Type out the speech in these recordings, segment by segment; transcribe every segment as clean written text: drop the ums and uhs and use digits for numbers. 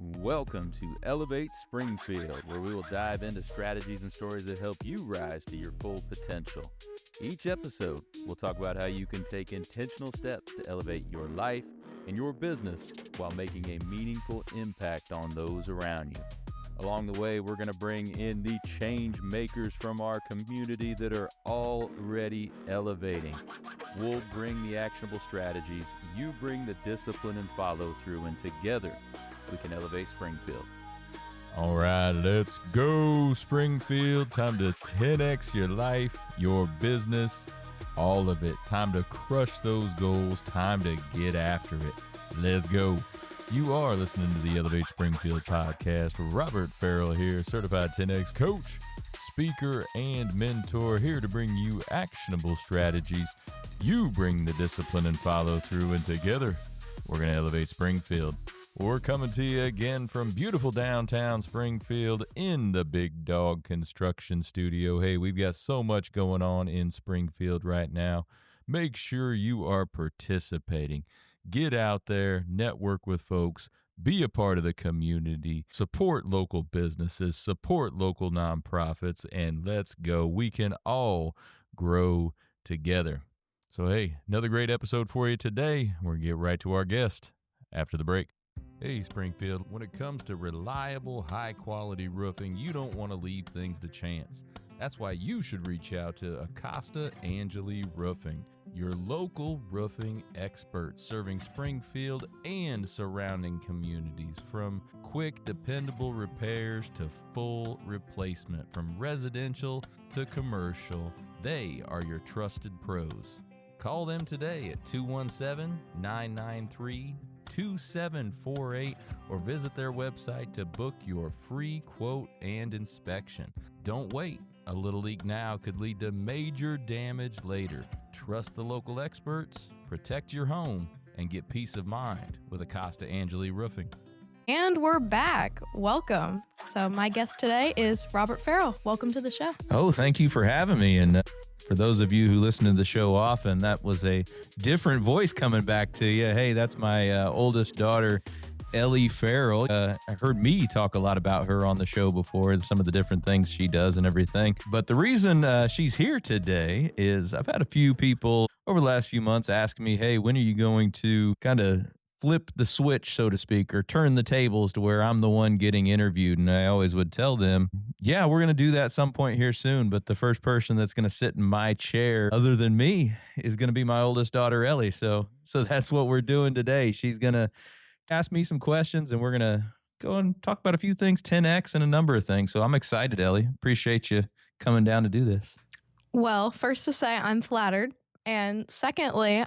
Welcome to Elevate Springfield, where we will dive into strategies and stories that help you rise to your full potential. Each episode, we'll talk about how you can take intentional steps to elevate your life and your business while making a meaningful impact on those around you. Along the way, we're going to bring in the change makers from our community that are already elevating. We'll bring the actionable strategies, you bring the discipline and follow through, and together we can elevate Springfield. All right, let's go, Springfield. Time to 10x your life, your business, all of it. Time to crush those goals. Time to get after it. Let's go. You are listening to the Elevate Springfield podcast. Robert Ferriell here, certified 10X coach, speaker, and mentor, here to bring you actionable strategies. You bring the discipline and follow through, and together we're going to elevate Springfield. We're coming to you again from beautiful downtown Springfield in the Big Dog Construction Studio. Hey, we've got so much going on in Springfield right now. Make sure you are participating. Get out there, network with folks, be a part of the community, support local businesses, support local nonprofits, and let's go. We can all grow together. So, hey, another great episode for you today. We're going to get right to our guest after the break. Hey, Springfield, when it comes to reliable, high-quality roofing, you don't want to leave things to chance. That's why you should reach out to Acosta Angeli Roofing, your local roofing expert, serving Springfield and surrounding communities. From quick, dependable repairs to full replacement, from residential to commercial, they are your trusted pros. Call them today at 217-993-2748 or visit their website to book your free quote and inspection. Don't wait. A little leak now could lead to major damage later. Trust the local experts, protect your home, and get peace of mind with Acosta Angeli Roofing. And we're back. Welcome. So my guest today is Robert Ferriell. Welcome to the show. Oh, thank you for having me. And for those of you who listen to the show often, that was a different voice coming back to you. Hey, that's my oldest daughter, Ellie Ferriell. I heard me talk a lot about her on the show before, some of the different things she does and everything. But the reason she's here today is I've had a few people over the last few months ask me, hey, when are you going to kind of flip the switch, so to speak, or turn the tables to where I'm the one getting interviewed? And I always would tell them, yeah, we're going to do that some point here soon. But the first person that's going to sit in my chair other than me is going to be my oldest daughter, Ellie. So that's what we're doing today. She's going to ask me some questions, and we're going to go and talk about a few things, 10X and a number of things. So I'm excited, Ellie. Appreciate you coming down to do this. Well, first to say I'm flattered. And secondly,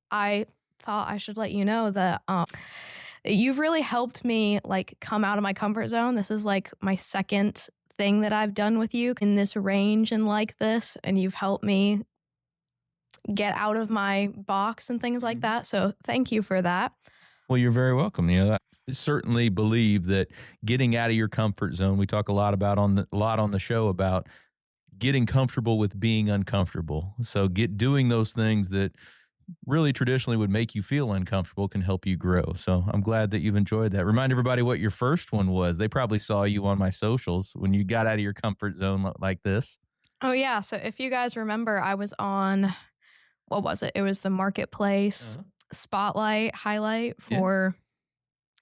I thought I should let you know that you've really helped me come out of my comfort zone. This is my second thing that I've done with you in this range and like this. And you've helped me get out of my box and things like that. So thank you for that. Well, you're very welcome. I certainly believe that getting out of your comfort zone, we talk a lot on the show about getting comfortable with being uncomfortable. So doing those things that really traditionally would make you feel uncomfortable can help you grow. So I'm glad that you've enjoyed that. Remind everybody what your first one was. They probably saw you on my socials when you got out of your comfort zone like this. Oh, yeah. So if you guys remember, I was on, what was it? It was the Marketplace Spotlight highlight for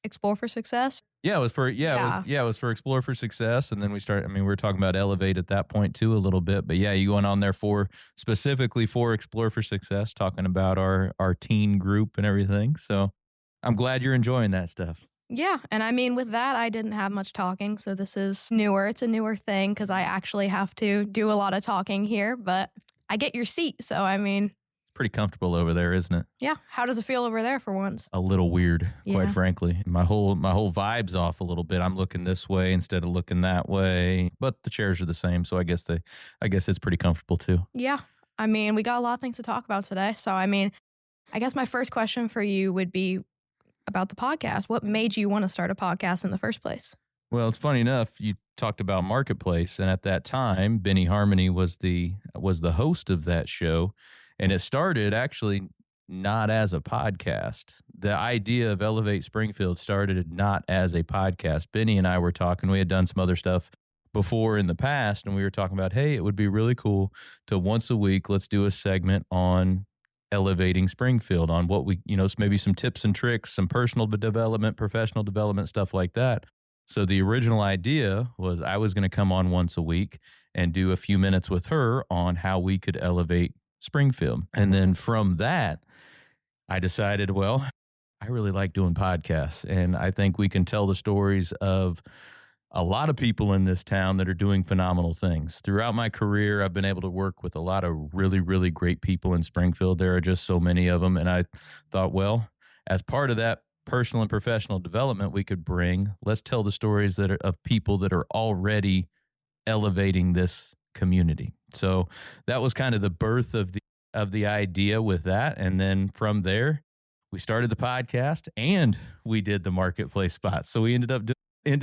Explore for Success. Yeah, it was for it was for Explore for Success, and then we were talking about Elevate at that point too a little bit, but yeah, you went on there specifically for Explore for Success, talking about our teen group and everything. So I'm glad you're enjoying that stuff. Yeah, and with that, I didn't have much talking, so this is newer. It's a newer thing because I actually have to do a lot of talking here, but I get your seat, so pretty comfortable over there, isn't it? Yeah. How does it feel over there for once? A little weird, quite frankly. My whole vibe's off a little bit. I'm looking this way instead of looking that way, but the chairs are the same, so I guess it's pretty comfortable too. Yeah. We got a lot of things to talk about today. So I guess my first question for you would be about the podcast. What made you want to start a podcast in the first place? Well, it's funny enough, you talked about Marketplace, and at that time, Benny Harmony was the host of that show. And it started actually not as a podcast. the idea of Elevate Springfield started not as a podcast. Benny and I were talking. We had done some other stuff before in the past, and we were talking about, hey, it would be really cool to once a week, let's do a segment on elevating Springfield, on what we, maybe some tips and tricks, some personal development, professional development, stuff like that. So the original idea was I was going to come on once a week and do a few minutes with her on how we could elevate Springfield. And then from that, I decided, well, I really like doing podcasts, and I think we can tell the stories of a lot of people in this town that are doing phenomenal things. Throughout my career, I've been able to work with a lot of really, really great people in Springfield. There are just so many of them. And I thought, well, as part of that personal and professional development let's tell the stories that are of people that are already elevating this community. So that was kind of the birth of the idea with that. And then from there, we started the podcast and we did the marketplace spots. So we ended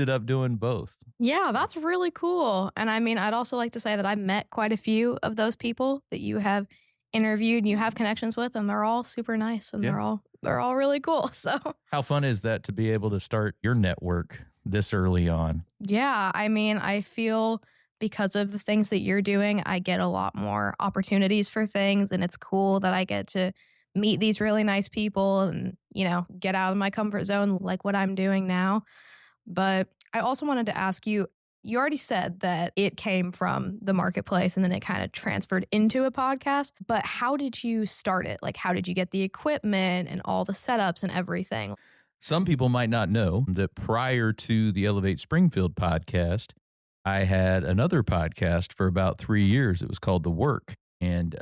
up doing both. Yeah, that's really cool. And I mean, I'd also like to say that I've met quite a few of those people that you have interviewed and you have connections with, and they're all super nice, and they're all really cool. So how fun is that to be able to start your network this early on? Yeah, I mean, I feel because of the things that you're doing, I get a lot more opportunities for things, and it's cool that I get to meet these really nice people and, get out of my comfort zone like what I'm doing now. But I also wanted to ask you, you already said that it came from the marketplace and then it kind of transferred into a podcast, but how did you start it? Like, how did you get the equipment and all the setups and everything? Some people might not know that prior to the Elevate Springfield podcast, I had another podcast for about 3 years. It was called The Work. And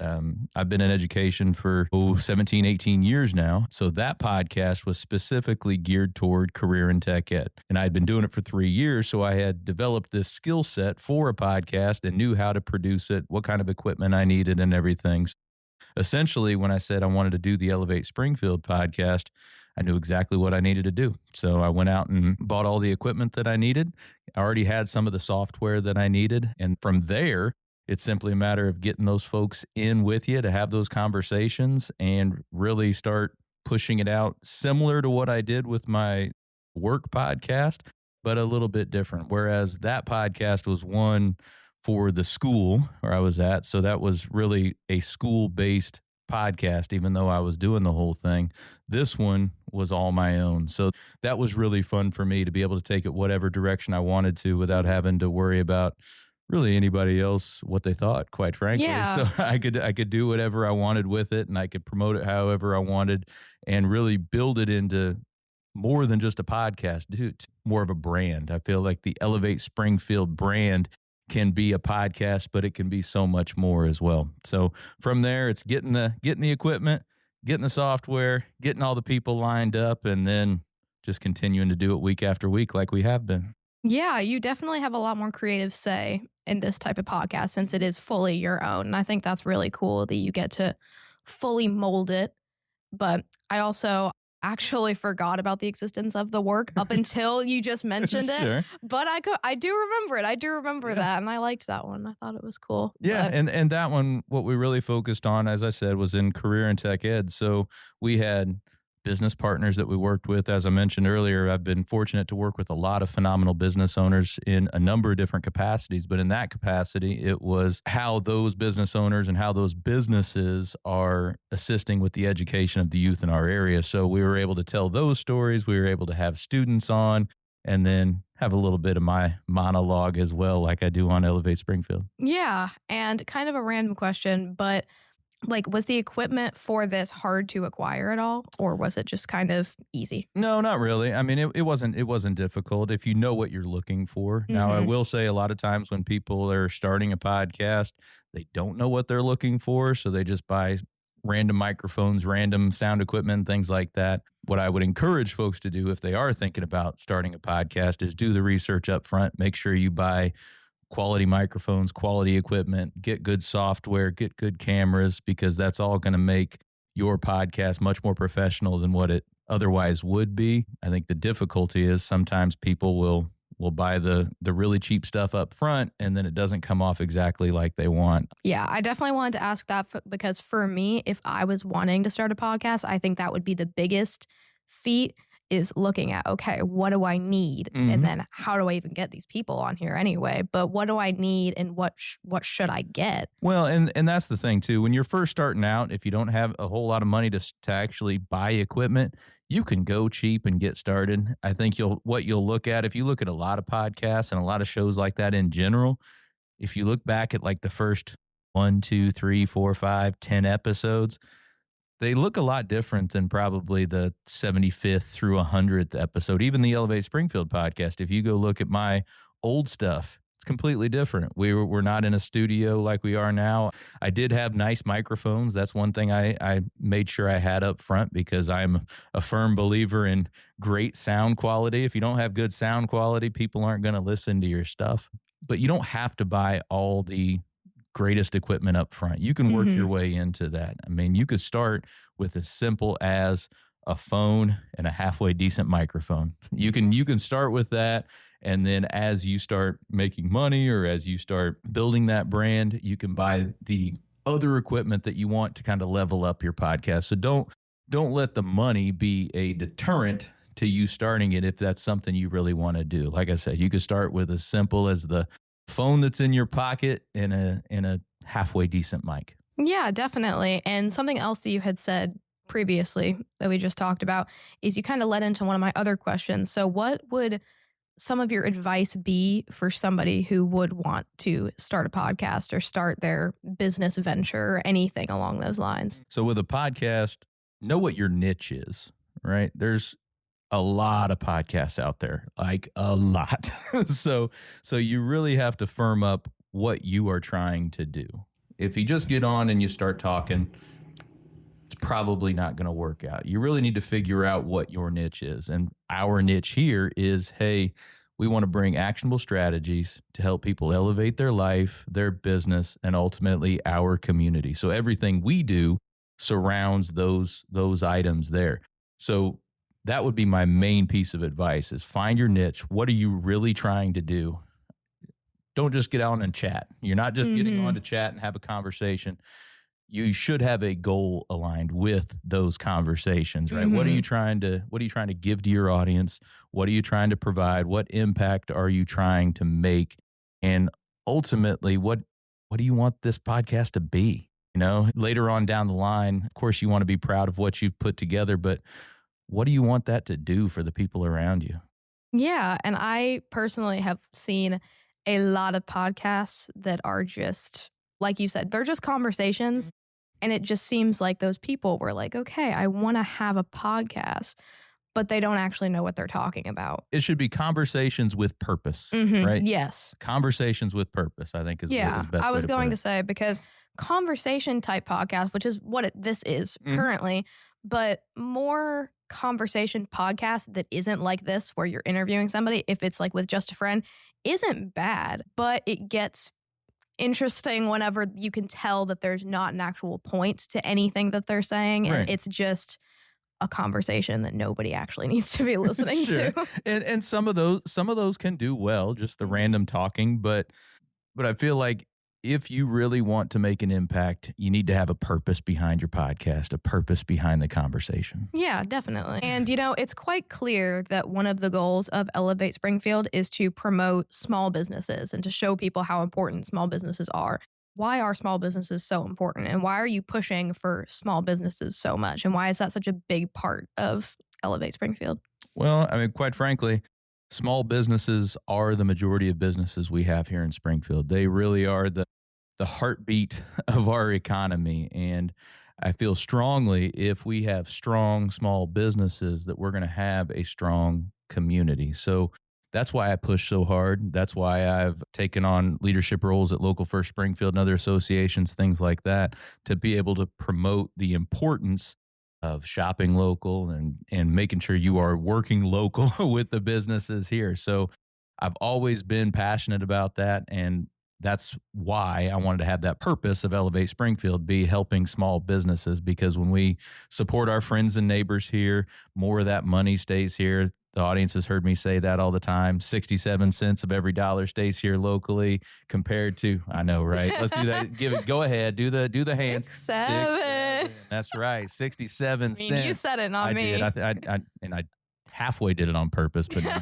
I've been in education for 17, 18 years now. So that podcast was specifically geared toward career and tech ed. And I'd been doing it for 3 years. So I had developed this skill set for a podcast and knew how to produce it, what kind of equipment I needed and everything. So essentially, when I said I wanted to do the Elevate Springfield podcast, I knew exactly what I needed to do. So I went out and bought all the equipment that I needed. I already had some of the software that I needed. And from there, it's simply a matter of getting those folks in with you to have those conversations and really start pushing it out, similar to what I did with my work podcast, but a little bit different. Whereas that podcast was one for the school where I was at. So that was really a school-based podcast, even though I was doing the whole thing. This one was all my own. So that was really fun for me to be able to take it whatever direction I wanted to without having to worry about really anybody else what they thought, quite frankly. Yeah. So I could do whatever I wanted with it, and I could promote it however I wanted and really build it into more than just a podcast, dude, more of a brand. I feel like the Elevate Springfield brand can be a podcast, but it can be so much more as well. So from there, it's getting the equipment, getting the software, getting all the people lined up, and then just continuing to do it week after week like we have been. Yeah, you definitely have a lot more creative say in this type of podcast since it is fully your own. And I think that's really cool that you get to fully mold it. But I also actually forgot about the existence of the work up until you just mentioned it. Sure. But I do remember it. I do remember that. And I liked that one. I thought it was cool. Yeah. And that one, what we really focused on, as I said, was in career and tech ed. So we had business partners that we worked with. As I mentioned earlier, I've been fortunate to work with a lot of phenomenal business owners in a number of different capacities. But in that capacity, it was how those business owners and how those businesses are assisting with the education of the youth in our area. So we were able to tell those stories. We were able to have students on and then have a little bit of my monologue as well, like I do on Elevate Springfield. Yeah. And kind of a random question, but was the equipment for this hard to acquire at all, or was it just kind of easy? No, not really. I mean, it wasn't difficult if you know what you're looking for. Now, I will say a lot of times when people are starting a podcast, they don't know what they're looking for, so they just buy random microphones, random sound equipment, things like that. What I would encourage folks to do if they are thinking about starting a podcast is do the research up front. Make sure you buy quality microphones, quality equipment, get good software, get good cameras, because that's all going to make your podcast much more professional than what it otherwise would be. I think the difficulty is sometimes people will buy the really cheap stuff up front and then it doesn't come off exactly like they want. Yeah, I definitely wanted to ask that because for me, if I was wanting to start a podcast, I think that would be the biggest feet is looking at, okay, what do I need? And then how do I even get these people on here anyway? But what do I need and what should I get? Well, and that's the thing too. When you're first starting out, if you don't have a whole lot of money to actually buy equipment, you can go cheap and get started. I think what you'll look at, if you look at a lot of podcasts and a lot of shows like that in general, if you look back at like the first 1, 2, 3, 4, 5, 10 episodes, they look a lot different than probably the 75th through 100th episode. Even the Elevate Springfield podcast, if you go look at my old stuff, it's completely different. We're not in a studio like we are now. I did have nice microphones. That's one thing I made sure I had up front because I'm a firm believer in great sound quality. If you don't have good sound quality, people aren't going to listen to your stuff. But you don't have to buy all the greatest equipment up front. You can work your way into that. I mean, you could start with as simple as a phone and a halfway decent microphone. You can start with that, and then as you start making money or as you start building that brand, you can buy the other equipment that you want to kind of level up your podcast. So don't let the money be a deterrent to you starting it if that's something you really want to do. Like I said, you could start with as simple as the phone that's in your pocket and a halfway decent mic. Yeah, definitely. And something else that you had said previously that we just talked about is you kind of led into one of my other questions. So what would some of your advice be for somebody who would want to start a podcast or start their business venture or anything along those lines? So with a podcast, know what your niche is, right? There's a lot of podcasts out there, like a lot. So you really have to firm up what you are trying to do. If you just get on and you start talking, it's probably not going to work out. You really need to figure out what your niche is. And our niche here is, hey, we want to bring actionable strategies to help people elevate their life, their business, and ultimately our community. So everything we do surrounds those items there. So that would be my main piece of advice is find your niche. What are you really trying to do? Don't just get on and chat. You're not just getting on to chat and have a conversation. You should have a goal aligned with those conversations, right? What are you trying to give to your audience? What are you trying to provide? What impact are you trying to make? And ultimately, what do you want this podcast to be? You know, later on down the line, of course, you want to be proud of what you've put together, but what do you want that to do for the people around you? Yeah. And I personally have seen a lot of podcasts that are just, like you said, they're just conversations. And it just seems like those people were like, okay, I want to have a podcast, but they don't actually know what they're talking about. It should be conversations with purpose, right? Yes. Conversations with purpose, I think is the best way I was to going put to it. say, because conversation type podcast, which is what this is currently, but more conversation podcast that isn't like this, where you're interviewing somebody, if it's like with just a friend, isn't bad, but it gets interesting whenever you can tell that there's not an actual point to anything that they're saying. And it's just a conversation that nobody actually needs to be listening to. And some of those can do well, just the random talking, but I feel like if you really want to make an impact, you need to have a purpose behind your podcast, a purpose behind the conversation. Yeah, definitely. And, you know, it's quite clear that one of the goals of Elevate Springfield is to promote small businesses and to show people how important small businesses are. Why are small businesses so important? And why are you pushing for small businesses so much? And why is that such a big part of Elevate Springfield? Well, I mean, quite frankly, small businesses are the majority of businesses we have here in Springfield. They really are the heartbeat of our economy. And I feel strongly if we have strong small businesses that we're going to have a strong community. So that's why I push so hard. That's why I've taken on leadership roles at Local First Springfield and other associations, things like that, to be able to promote the importance of shopping local and making sure you are working local with the businesses here. So I've always been passionate about that. And that's why I wanted to have that purpose of Elevate Springfield be helping small businesses, because when we support our friends and neighbors here, more of that money stays here. The audience has heard me say that all the time. 67 cents of every dollar stays here locally compared to, I know, right? Let's do that. Go ahead. Do the hands. 6, 7. That's right. 67 I mean, cents. you said it, not I me. did. I halfway did it on purpose, but no.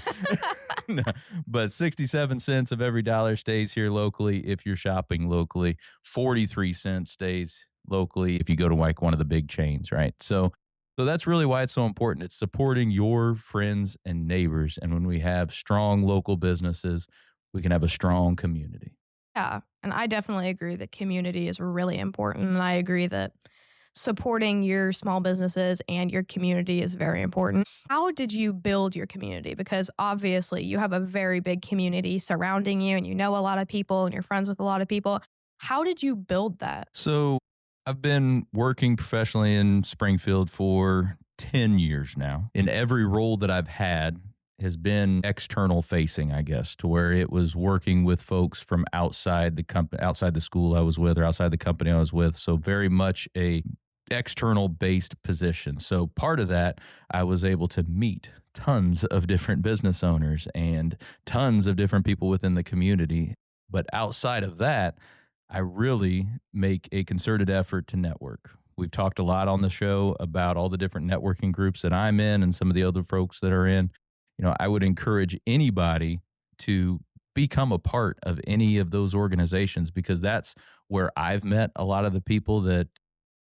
No. But 67 cents of every dollar stays here locally if you're shopping locally. 43 cents stays locally if you go to like one of the big chains, right? So that's really why it's so important. It's supporting your friends and neighbors. And when we have strong local businesses, we can have a strong community. Yeah. And I definitely agree that community is really important. And I agree that supporting your small businesses and your community is very important. How did you build your community? Because obviously you have a very big community surrounding you and you know a lot of people and you're friends with a lot of people. How did you build that? So I've been working professionally in Springfield for 10 years now. In every role that I've had has been external facing, I guess, to where it was working with folks from outside the company, outside the school I was with, or outside the company I was with. So very much a external based position. So part of that, I was able to meet tons of different business owners and tons of different people within the community. But outside of that, I really make a concerted effort to network. We've talked a lot on the show about all the different networking groups that I'm in and some of the other folks that are in. I would encourage anybody to become a part of any of those organizations because that's where I've met a lot of the people that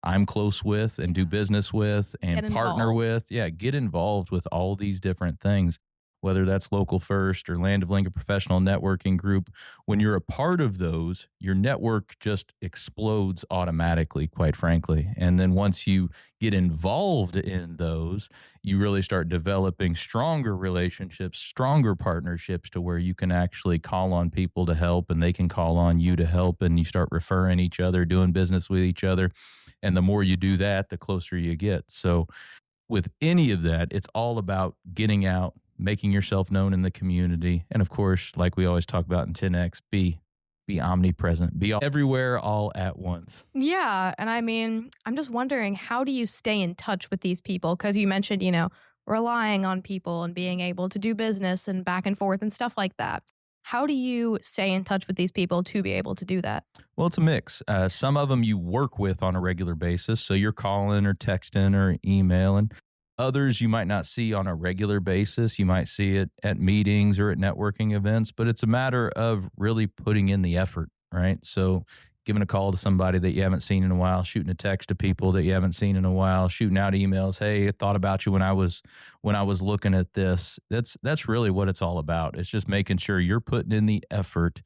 I'm close with and do business with and Get partner involved. with. Yeah, get involved with all these different things, whether that's Local First or Land of Lincoln Professional Networking Group. When you're a part of those, your network just explodes automatically, quite frankly. And then once you get involved in those, you really start developing stronger relationships, stronger partnerships to where you can actually call on people to help and they can call on you to help. And you start referring each other, doing business with each other. And the more you do that, the closer you get. So with any of that, it's all about getting out, making yourself known in the community. And of course, like we always talk about in 10X, be omnipresent, be everywhere all at once. Yeah. And I mean, I'm just wondering, how do you stay in touch with these people? Because you mentioned, relying on people and being able to do business and back and forth and stuff like that. How do you stay in touch with these people to be able to do that? Well, it's a mix. Some of them you work with on a regular basis. So you're calling or texting or emailing. Others you might not see on a regular basis. You might see it at meetings or at networking events, but it's a matter of really putting in the effort, right? So giving a call to somebody that you haven't seen in a while, shooting a text to people that you haven't seen in a while, shooting out emails. Hey, I thought about you when I was looking at this. That's really what it's all about. It's just making sure you're putting in the effort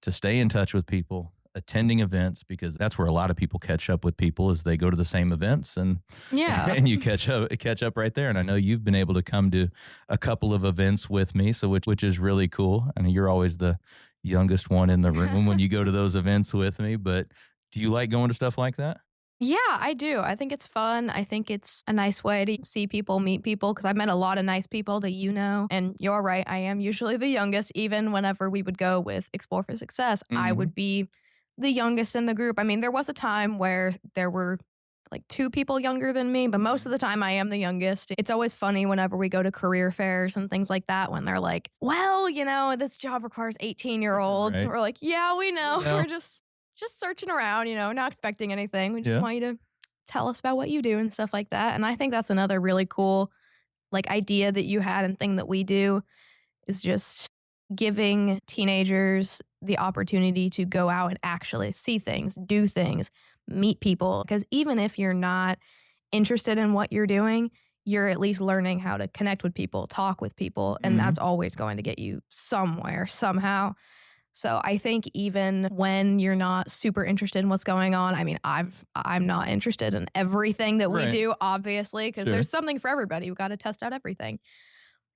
to stay in touch with people, attending events, because that's where a lot of people catch up with people as they go to the same events and Yeah. and you catch up right there. And I know you've been able to come to a couple of events with me, so which is really cool. I mean, you're always the youngest one in the room when you go to those events with me, but do you like going to stuff like that? Yeah, I do. I think it's fun. I think it's a nice way to see people, meet people, because I've met a lot of nice people that you know. And you're right, I am usually the youngest. Even whenever we would go with Explore for Success, I Mhm. would be the youngest in the group. I mean, there was a time where there were like two people younger than me, but most of the time I am the youngest. It's always funny whenever we go to career fairs and things like that when they're like, well, this job requires 18-year-olds. Right. We're like, yeah, we know. Yeah. We're just searching around, not expecting anything. We just Yeah. want you to tell us about what you do and stuff like that. And I think that's another really cool idea that you had and thing that we do is just giving teenagers the opportunity to go out and actually see things, do things, meet people. Because even if you're not interested in what you're doing, you're at least learning how to connect with people, talk with people, and Mhm. that's always going to get you somewhere, somehow. So I think even when you're not super interested in what's going on, I mean, I'm not interested in everything that we Right. do, obviously, because Sure. there's something for everybody. We've got to test out everything.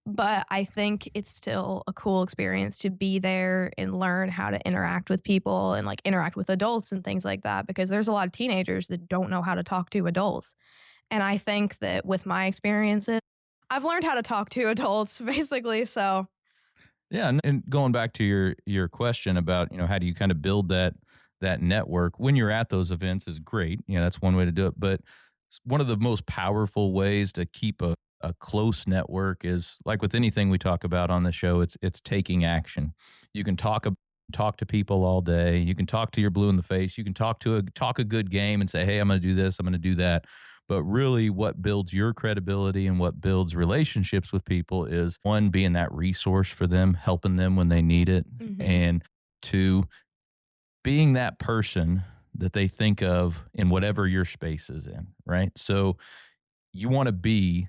But I think it's still a cool experience to be there and learn how to interact with people and interact with adults and things like that, because there's a lot of teenagers that don't know how to talk to adults. And I think that with my experiences, I've learned how to talk to adults basically. So Yeah, and going back to your question about, how do you kind of build that network when you're at those events is great. That's one way to do it. But one of the most powerful ways to keep a close network is like with anything we talk about on the show, it's taking action. You can talk to people all day. You can talk to your blue in the face. You can talk a good game and say, hey, I'm going to do this, I'm going to do that. But really what builds your credibility and what builds relationships with people is, one, being that resource for them, helping them when they need it. And two, being that person that they think of in whatever your space is in, right? So you want to be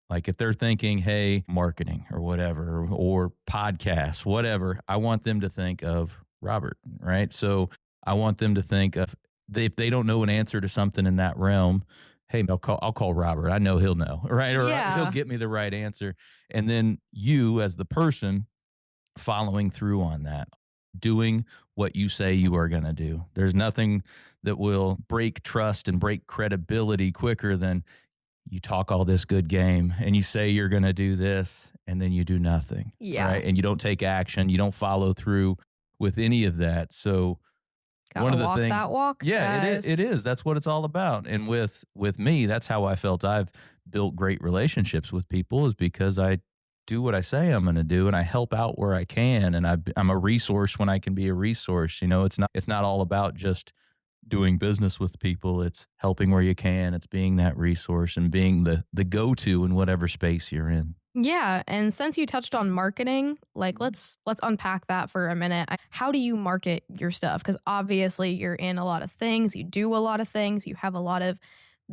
like, if they're thinking, hey, marketing or whatever, or podcasts, whatever, I want them to think of Robert, right? So I want them to think of, if they don't know an answer to something in that realm, hey, I'll call Robert. I know he'll know, right? Or he'll get me the right answer. And then you as the person following through on that, doing what you say you are going to do. There's nothing that will break trust and break credibility quicker than you talk all this good game and you say you're going to do this and then you do nothing. Yeah. Right. And you don't take action. You don't follow through with any of that. So one of the things, that walk. yeah, guys. it is. That's what it's all about. And with me, that's how I felt I've built great relationships with people, is because I do what I say I'm going to do, and I help out where I can. And I'm a resource when I can be a resource. You know, it's not all about just doing business with people. It's helping where you can. It's being that resource and being the go-to in whatever space you're in. Yeah, and since you touched on marketing, like let's unpack that for a minute. How do you market your stuff? Because obviously you're in a lot of things, you do a lot of things, you have a lot of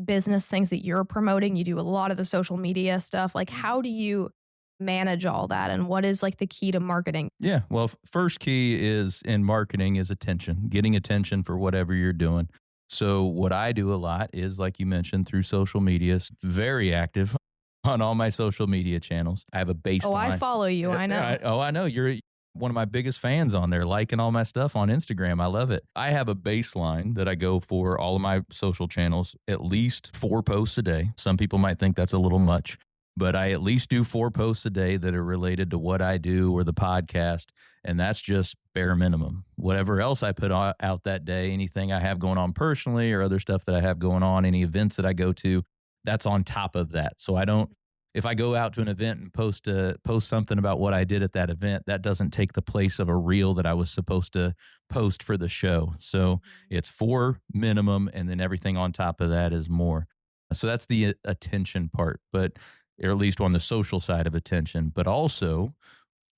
business things that you're promoting, you do a lot of the social media stuff. Like, how do you manage all that, and what is like the key to marketing? Yeah, well, first key is in marketing is attention, getting attention for whatever you're doing. So what I do a lot is, like you mentioned, through social media, very active on all my social media channels. I have a baseline. Oh, I follow you. I know. I know. You're one of my biggest fans on there, liking all my stuff on Instagram. I love it. I have a baseline that I go for all of my social channels, at least 4 posts a day. Some people might think that's a little much, but I at least do 4 posts a day that are related to what I do or the podcast. And that's just bare minimum. Whatever else I put out that day, anything I have going on personally or other stuff that I have going on, any events that I go to, that's on top of that. So I don't, if I go out to an event and post something about what I did at that event, that doesn't take the place of a reel that I was supposed to post for the show. So it's 4 minimum, and then everything on top of that is more. So that's the attention part, but or at least on the social side of attention. But also,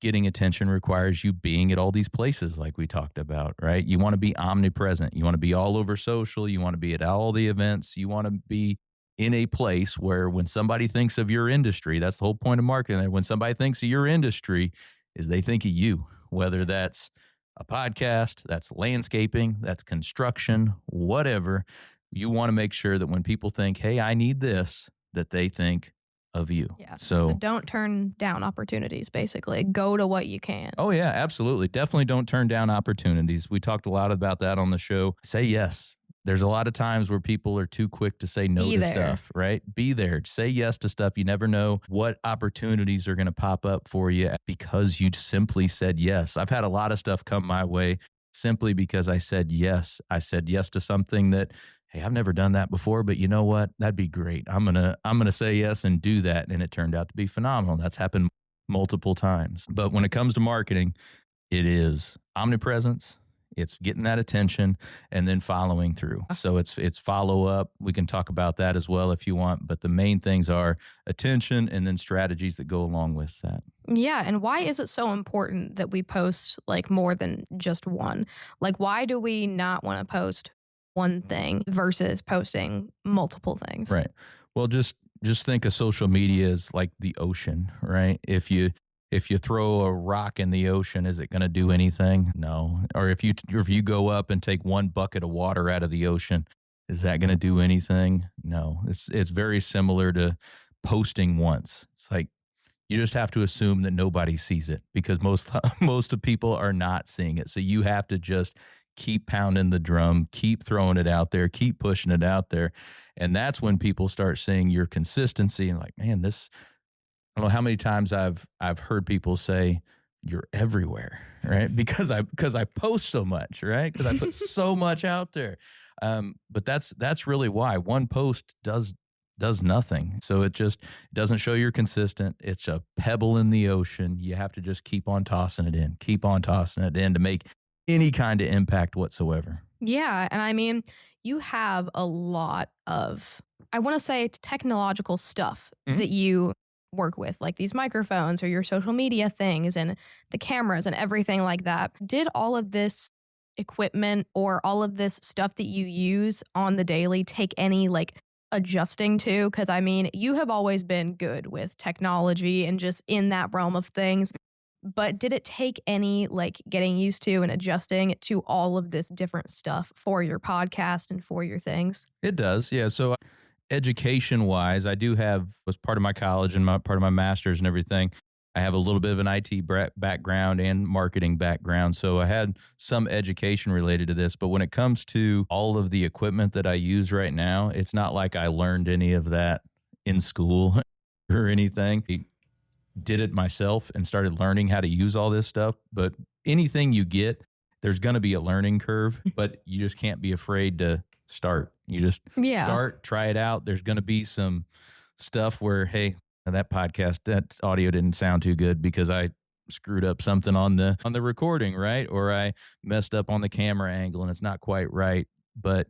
getting attention requires you being at all these places like we talked about, right? You want to be omnipresent. You want to be all over social. You want to be at all the events. You want to be in a place where when somebody thinks of your industry, that's the whole point of marketing there. When somebody thinks of your industry, is they think of you, whether that's a podcast, that's landscaping, that's construction, whatever. You want to make sure that when people think, hey, I need this, that they think of you. Yeah. So don't turn down opportunities, basically. Go to what you can. Oh, yeah, absolutely. Definitely don't turn down opportunities. We talked a lot about that on the show. Say yes. There's a lot of times where people are too quick to say no to stuff, right? Be there. Say yes to stuff. You never know what opportunities are going to pop up for you because you simply said yes. I've had a lot of stuff come my way simply because I said yes. I said yes to something that, hey, I've never done that before, but you know what? That'd be great. I'm gonna say yes and do that. And it turned out to be phenomenal. That's happened multiple times. But when it comes to marketing, it is omnipresence. It's getting that attention and then following through. So it's follow up. We can talk about that as well if you want. But the main things are attention and then strategies that go along with that. Yeah. And why is it so important that we post like more than just one? Like, why do we not want to post one thing versus posting multiple things? Right. Well, just think of social media as like the ocean, right? If you throw a rock in the ocean, is it going to do anything? No. Or if you go up and take 1 bucket of water out of the ocean, is that going to do anything? No. It's very similar to posting once. It's like you just have to assume that nobody sees it because most of people are not seeing it. So you have to just keep pounding the drum, keep throwing it out there, keep pushing it out there. And that's when people start seeing your consistency and like, man, this, I don't know how many times I've heard people say, you're everywhere, right? Because I post so much, right? Because I put so much out there. But that's really why. One post does nothing. So it doesn't show you're consistent. It's a pebble in the ocean. You have to just keep on tossing it in to make any kind of impact whatsoever. Yeah. And I mean, you have a lot of I want to say it's technological stuff that you work with, like these microphones or your social media things and the cameras and everything like that. Did all of this equipment or all of this stuff that you use on the daily take any like adjusting to? Because I mean, you have always been good with technology and just in that realm of things. But did it take any like getting used to and adjusting to all of this different stuff for your podcast and for your things? It does. Yeah. So education wise, I do have, was part of my college and part of my master's and everything. I have a little bit of an IT background and marketing background. So I had some education related to this. But when it comes to all of the equipment that I use right now, it's not like I learned any of that in school or anything. I did it myself and started learning how to use all this stuff. But anything you get, there's going to be a learning curve, but you just can't be afraid to start. You just start, try it out. There's going to be some stuff where, hey, that podcast, that audio didn't sound too good because I screwed up something on the recording, right? Or I messed up on the camera angle and it's not quite right. But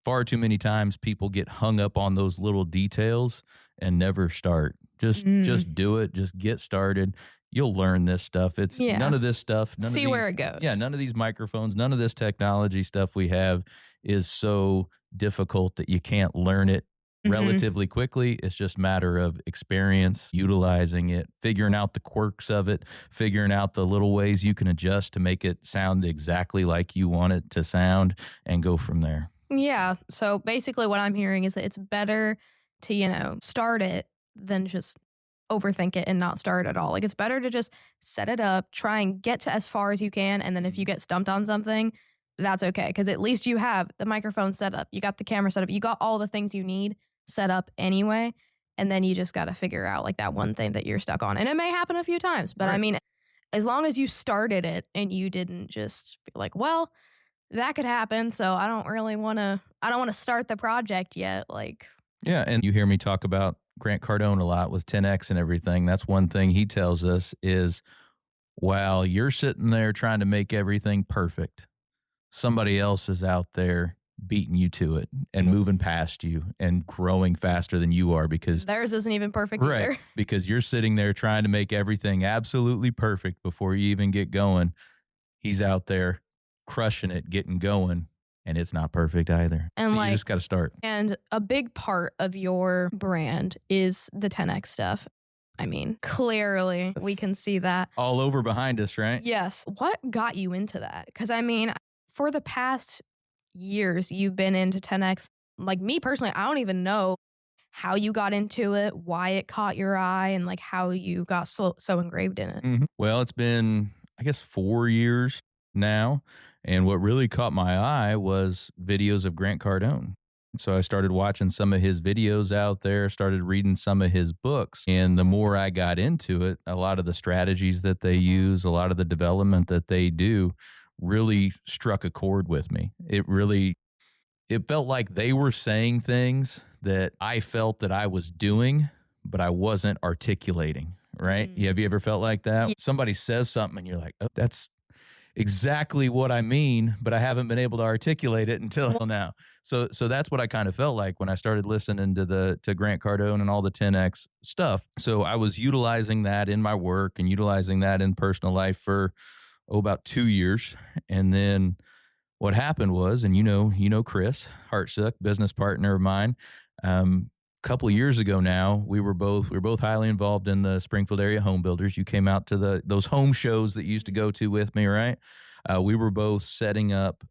far too many times people get hung up on those little details and never start. Just do it. Just get started. You'll learn this stuff. It's none of this stuff. See where it goes. Yeah, none of these microphones, none of this technology stuff we have is so difficult that you can't learn it relatively quickly. It's just a matter of experience, utilizing it, figuring out the quirks of it, figuring out the little ways you can adjust to make it sound exactly like you want it to sound, and go from there. Yeah. So basically what I'm hearing is that it's better to, start it than just overthink it and not start at all. Like it's better to just set it up, try and get to as far as you can. And then if you get stumped on something, that's okay. Because at least you have the microphone set up, you got the camera set up, you got all the things you need set up anyway. And then you just got to figure out like that one thing that you're stuck on. And it may happen a few times, but I mean, as long as you started it and you didn't just be like, well, that could happen. So I don't want to start the project yet. Like, yeah. And you hear me talk about Grant Cardone a lot with 10X and everything. That's one thing he tells us is, while you're sitting there trying to make everything perfect, somebody else is out there beating you to it and moving past you and growing faster than you are, because theirs isn't even perfect either. Because you're sitting there trying to make everything absolutely perfect before you even get going. He's out there crushing it, getting going, and it's not perfect either. And so you just got to start. And a big part of your brand is the 10X stuff. I mean, clearly we can see that all over behind us, right? Yes. What got you into that? Because I mean, for the past years you've been into 10X. Like me personally, I don't even know how you got into it, why it caught your eye, and like how you got so engraved in it. Well, it's been, I guess, 4 years now. And what really caught my eye was videos of Grant Cardone. So I started watching some of his videos out there, started reading some of his books. And the more I got into it, a lot of the strategies that they use, a lot of the development that they do really struck a chord with me. It felt like they were saying things that I felt that I was doing, but I wasn't articulating, right? Have you ever felt like that? Somebody says something and you're like, oh, that's exactly what I mean, but I haven't been able to articulate it until now. So that's what I kind of felt like when I started listening to Grant Cardone and all the 10X stuff. So I was utilizing that in my work and utilizing that in personal life for about 2 years. And then what happened was, and you know Chris Hartsook, business partner of mine, couple of years ago now, we were both highly involved in the Springfield area home builders. You came out to those home shows that you used to go to with me, right? We were both setting up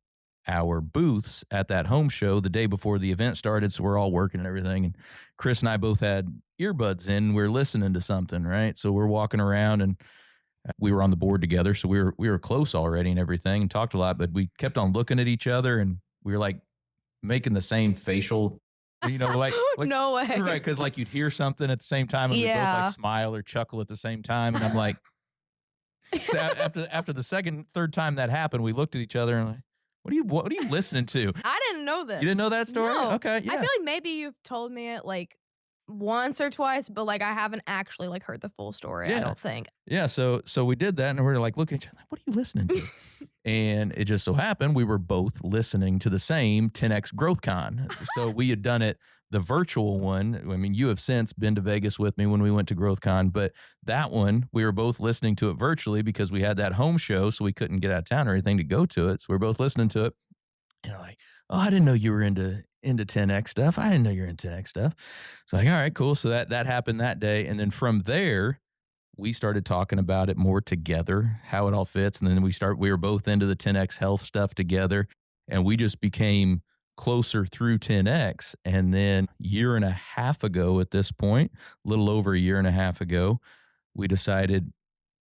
our booths at that home show the day before the event started. So we're all working and everything. And Chris and I both had earbuds in. We're listening to something, right? So we're walking around and we were on the board together. So we were close already and everything and talked a lot, but we kept on looking at each other and we were like making the same facial, like no way. Right. Cause like you'd hear something at the same time and we both like smile or chuckle at the same time. And I'm like, so after the third time that happened, we looked at each other and like, what are you listening to? I didn't know this. You didn't know that story? No. Okay. Yeah. I feel like maybe you've told me it like once or twice, but like I haven't actually like heard the full story. I don't think. Yeah. So we did that and we were like looking at each other, like, what are you listening to? And it just so happened we were both listening to the same 10X Growth Con. So we had done it, the virtual one. I mean, you have since been to Vegas with me when we went to Growth Con, but that one, we were both listening to it virtually because we had that home show, so we couldn't get out of town or anything to go to it. So we were both listening to it. And I'm like, oh, I didn't know you were into 10X stuff. I didn't know you were into 10X stuff. So like, all right, cool. So that happened that day. And then from there, we started talking about it more together, how it all fits. And then we were both into the 10X health stuff together. And we just became closer through 10X. And then year and a half ago at this point, a little over a year and a half ago, we decided,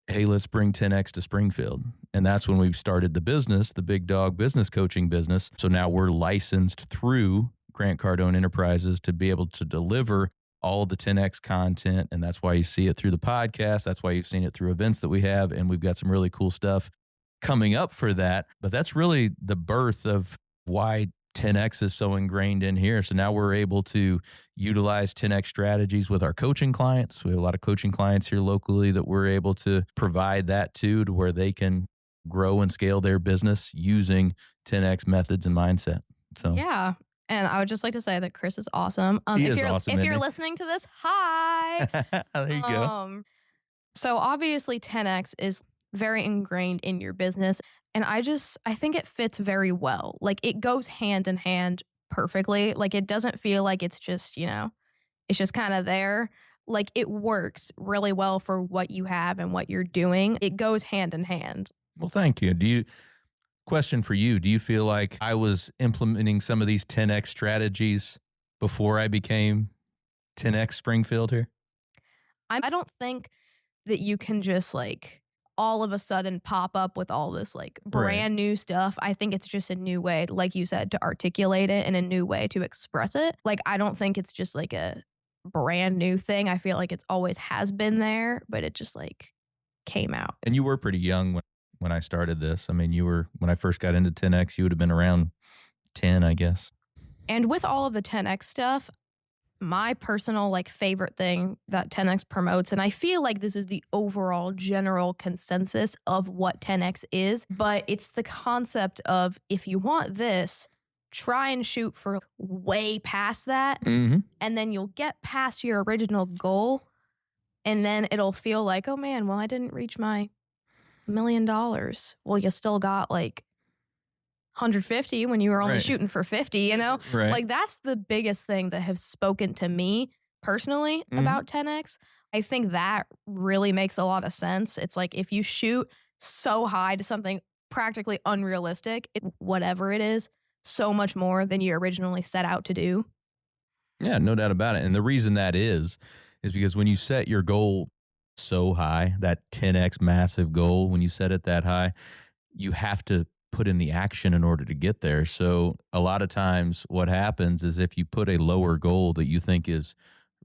hey, let's bring 10X to Springfield. And that's when we started the business, the Big Dog Business Coaching business. So now we're licensed through Grant Cardone Enterprises to be able to deliver all of the 10X content. And that's why you see it through the podcast. That's why you've seen it through events that we have. And we've got some really cool stuff coming up for that. But that's really the birth of why 10X is so ingrained in here. So now we're able to utilize 10X strategies with our coaching clients. We have a lot of coaching clients here locally that we're able to provide that to where they can grow and scale their business using 10X methods and mindset. So yeah. And I would just like to say that Chris is awesome. If you're listening to this, hi. There you go. So obviously 10X is very ingrained in your business. And I think it fits very well. Like it goes hand in hand perfectly. Like it doesn't feel like it's just, it's just kind of there. Like it works really well for what you have and what you're doing. It goes hand in hand. Well, thank you. Question for you. Do you feel like I was implementing some of these 10X strategies before I became 10X Springfield here? I don't think that you can just like all of a sudden pop up with all this like brand new stuff. I think it's just a new way, like you said, to articulate it and a new way to express it. Like, I don't think it's just like a brand new thing. I feel like it's always has been there, but it just like came out. And you were pretty young when I started this. I mean, when I first got into 10X, you would have been around 10, I guess. And with all of the 10X stuff, my personal like favorite thing that 10X promotes, and I feel like this is the overall general consensus of what 10X is, but it's the concept of if you want this, try and shoot for way past that, and then you'll get past your original goal, and then it'll feel like, oh man, well, I didn't reach my $1 million. Well, you still got like 150 when you were only shooting for 50, Right. Like that's the biggest thing that has spoken to me personally about 10X. I think that really makes a lot of sense. It's like if you shoot so high to something practically unrealistic, whatever it is, so much more than you originally set out to do. Yeah, no doubt about it. And the reason that is because when you set your goal so high, that 10X massive goal, when you set it that high, you have to put in the action in order to get there. So a lot of times what happens is if you put a lower goal that you think is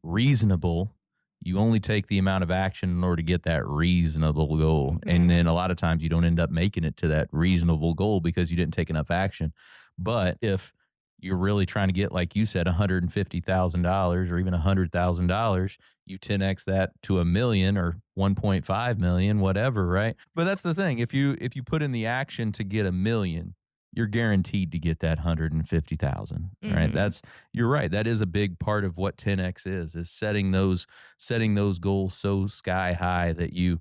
reasonable, you only take the amount of action in order to get that reasonable goal. And then a lot of times you don't end up making it to that reasonable goal because you didn't take enough action. But if you're really trying to get, like you said, $150,000 or even $100,000, you 10X that to $1 million or 1.5 million, whatever, right? But that's the thing. If you put in the action to get $1 million, you're guaranteed to get that 150,000, right? You're right. That is a big part of what 10X is setting those goals so sky high that you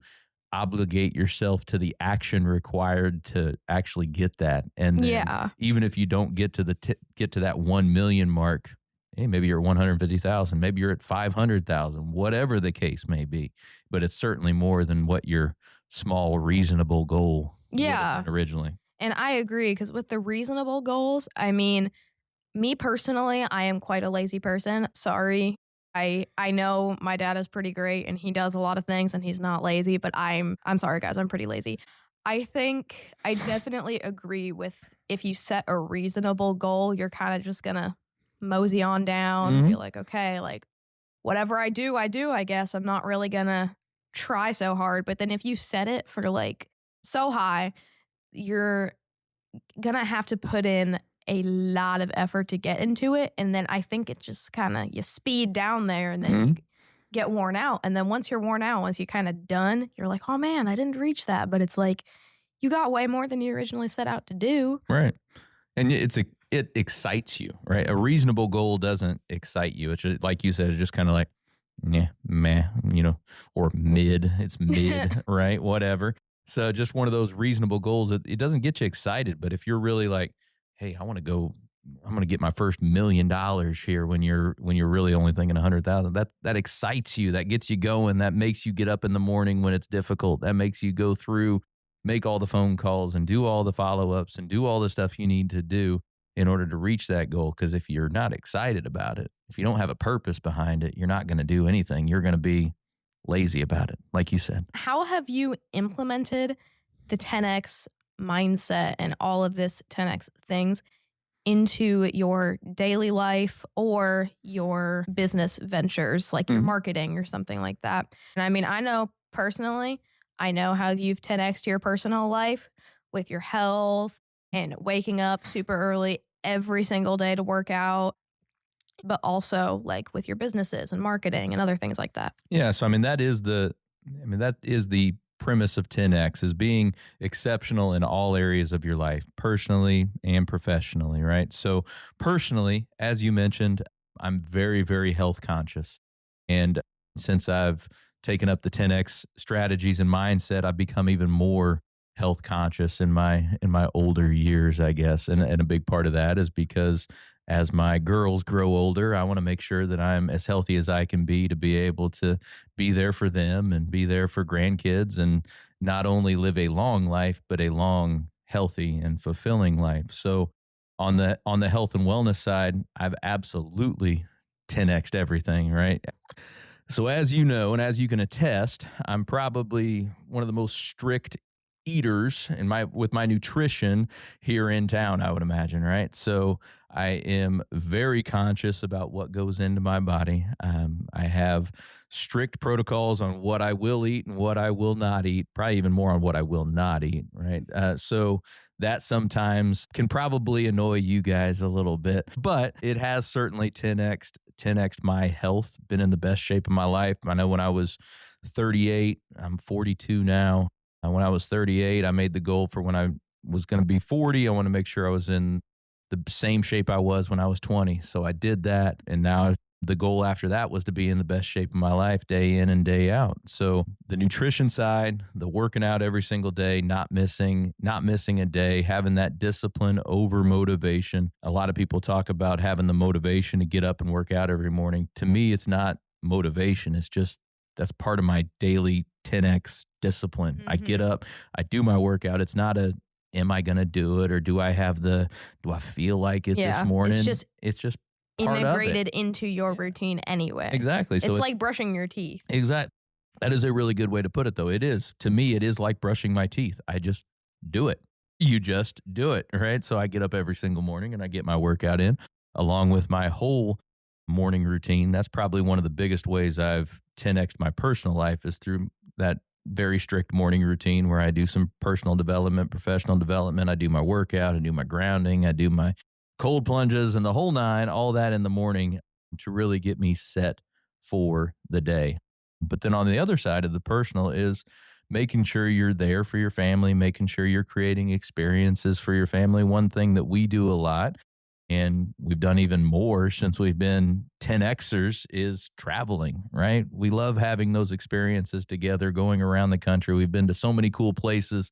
obligate yourself to the action required to actually get that. And then even if you don't get to that 1 million mark, hey, maybe you're at 150,000, maybe you're at 500,000, whatever the case may be, but it's certainly more than what your small reasonable goal would have been originally. And I agree, because with the reasonable goals, I mean, me personally, I am quite a lazy person. Sorry. I know my dad is pretty great and he does a lot of things and he's not lazy, but I'm sorry guys, I'm pretty lazy. I think I definitely agree with if you set a reasonable goal, you're kind of just gonna mosey on down, be like, okay, like whatever I do, I guess. I'm not really gonna try so hard. But then if you set it for like so high, you're gonna have to put in a lot of effort to get into it. And then I think it just kind of, you speed down there and then you get worn out. And then once you're worn out, once you're kind of done, you're like, oh man, I didn't reach that. But it's like, you got way more than you originally set out to do. Right. And it excites you, right? A reasonable goal doesn't excite you. It's just, like you said, it's just kind of like, yeah, meh, or mid. It's mid, right? Whatever. So just one of those reasonable goals. It doesn't get you excited, but if you're really like, hey, I'm going to get my first $1 million here when you're really only thinking 100,000. That excites you. That gets you going. That makes you get up in the morning when it's difficult. That makes you go through, make all the phone calls and do all the follow-ups and do all the stuff you need to do in order to reach that goal. Because if you're not excited about it, if you don't have a purpose behind it, you're not going to do anything. You're going to be lazy about it, like you said. How have you implemented the 10X mindset and all of this 10X things into your daily life or your business ventures, like your marketing or something like that? And I mean, I know personally, I know how you've 10X'd your personal life with your health and waking up super early every single day to work out, but also like with your businesses and marketing and other things like that. Yeah. So, that is the premise of 10X, is being exceptional in all areas of your life, personally and professionally, right? So personally, as you mentioned, I'm very, very health conscious. And since I've taken up the 10X strategies and mindset, I've become even more health conscious in my older years, I guess. And a big part of that is because as my girls grow older, I want to make sure that I'm as healthy as I can be to be able to be there for them and be there for grandkids and not only live a long life, but a long, healthy and fulfilling life. So on the health and wellness side, I've absolutely 10X'd everything, right? So as you know, and as you can attest, I'm probably one of the most strict eaters with my nutrition here in town, I would imagine, right? So I am very conscious about what goes into my body. I have strict protocols on what I will eat and what I will not eat, probably even more on what I will not eat, right? So that sometimes can probably annoy you guys a little bit, but it has certainly 10X'd my health, been in the best shape of my life. I know when I was 38, I'm 42 now. When I was 38, I made the goal for when I was going to be 40. I want to make sure I was in the same shape I was when I was 20. So I did that. And now the goal after that was to be in the best shape of my life day in and day out. So the nutrition side, the working out every single day, not missing a day, having that discipline over motivation. A lot of people talk about having the motivation to get up and work out every morning. To me, it's not motivation. It's just, that's part of my daily 10X discipline. Mm-hmm. I get up, I do my workout. It's not am I going to do it, or do I feel like it this morning? It's just part integrated of it. into your routine anyway. Exactly. So it's like brushing your teeth. Exactly. That is a really good way to put it, though. It is. To me, it is like brushing my teeth. I just do it. You just do it, right? So I get up every single morning and I get my workout in along with my whole morning routine. That's probably one of the biggest ways I've 10X'd my personal life, is through that very strict morning routine where I do some personal development, professional development. I do my workout, I do my grounding, I do my cold plunges and the whole nine, all that in the morning to really get me set for the day. But then on the other side of the personal is making sure you're there for your family, making sure you're creating experiences for your family. One thing that we do a lot, and we've done even more since we've been 10Xers, is traveling, right? We love having those experiences together, going around the country. We've been to so many cool places,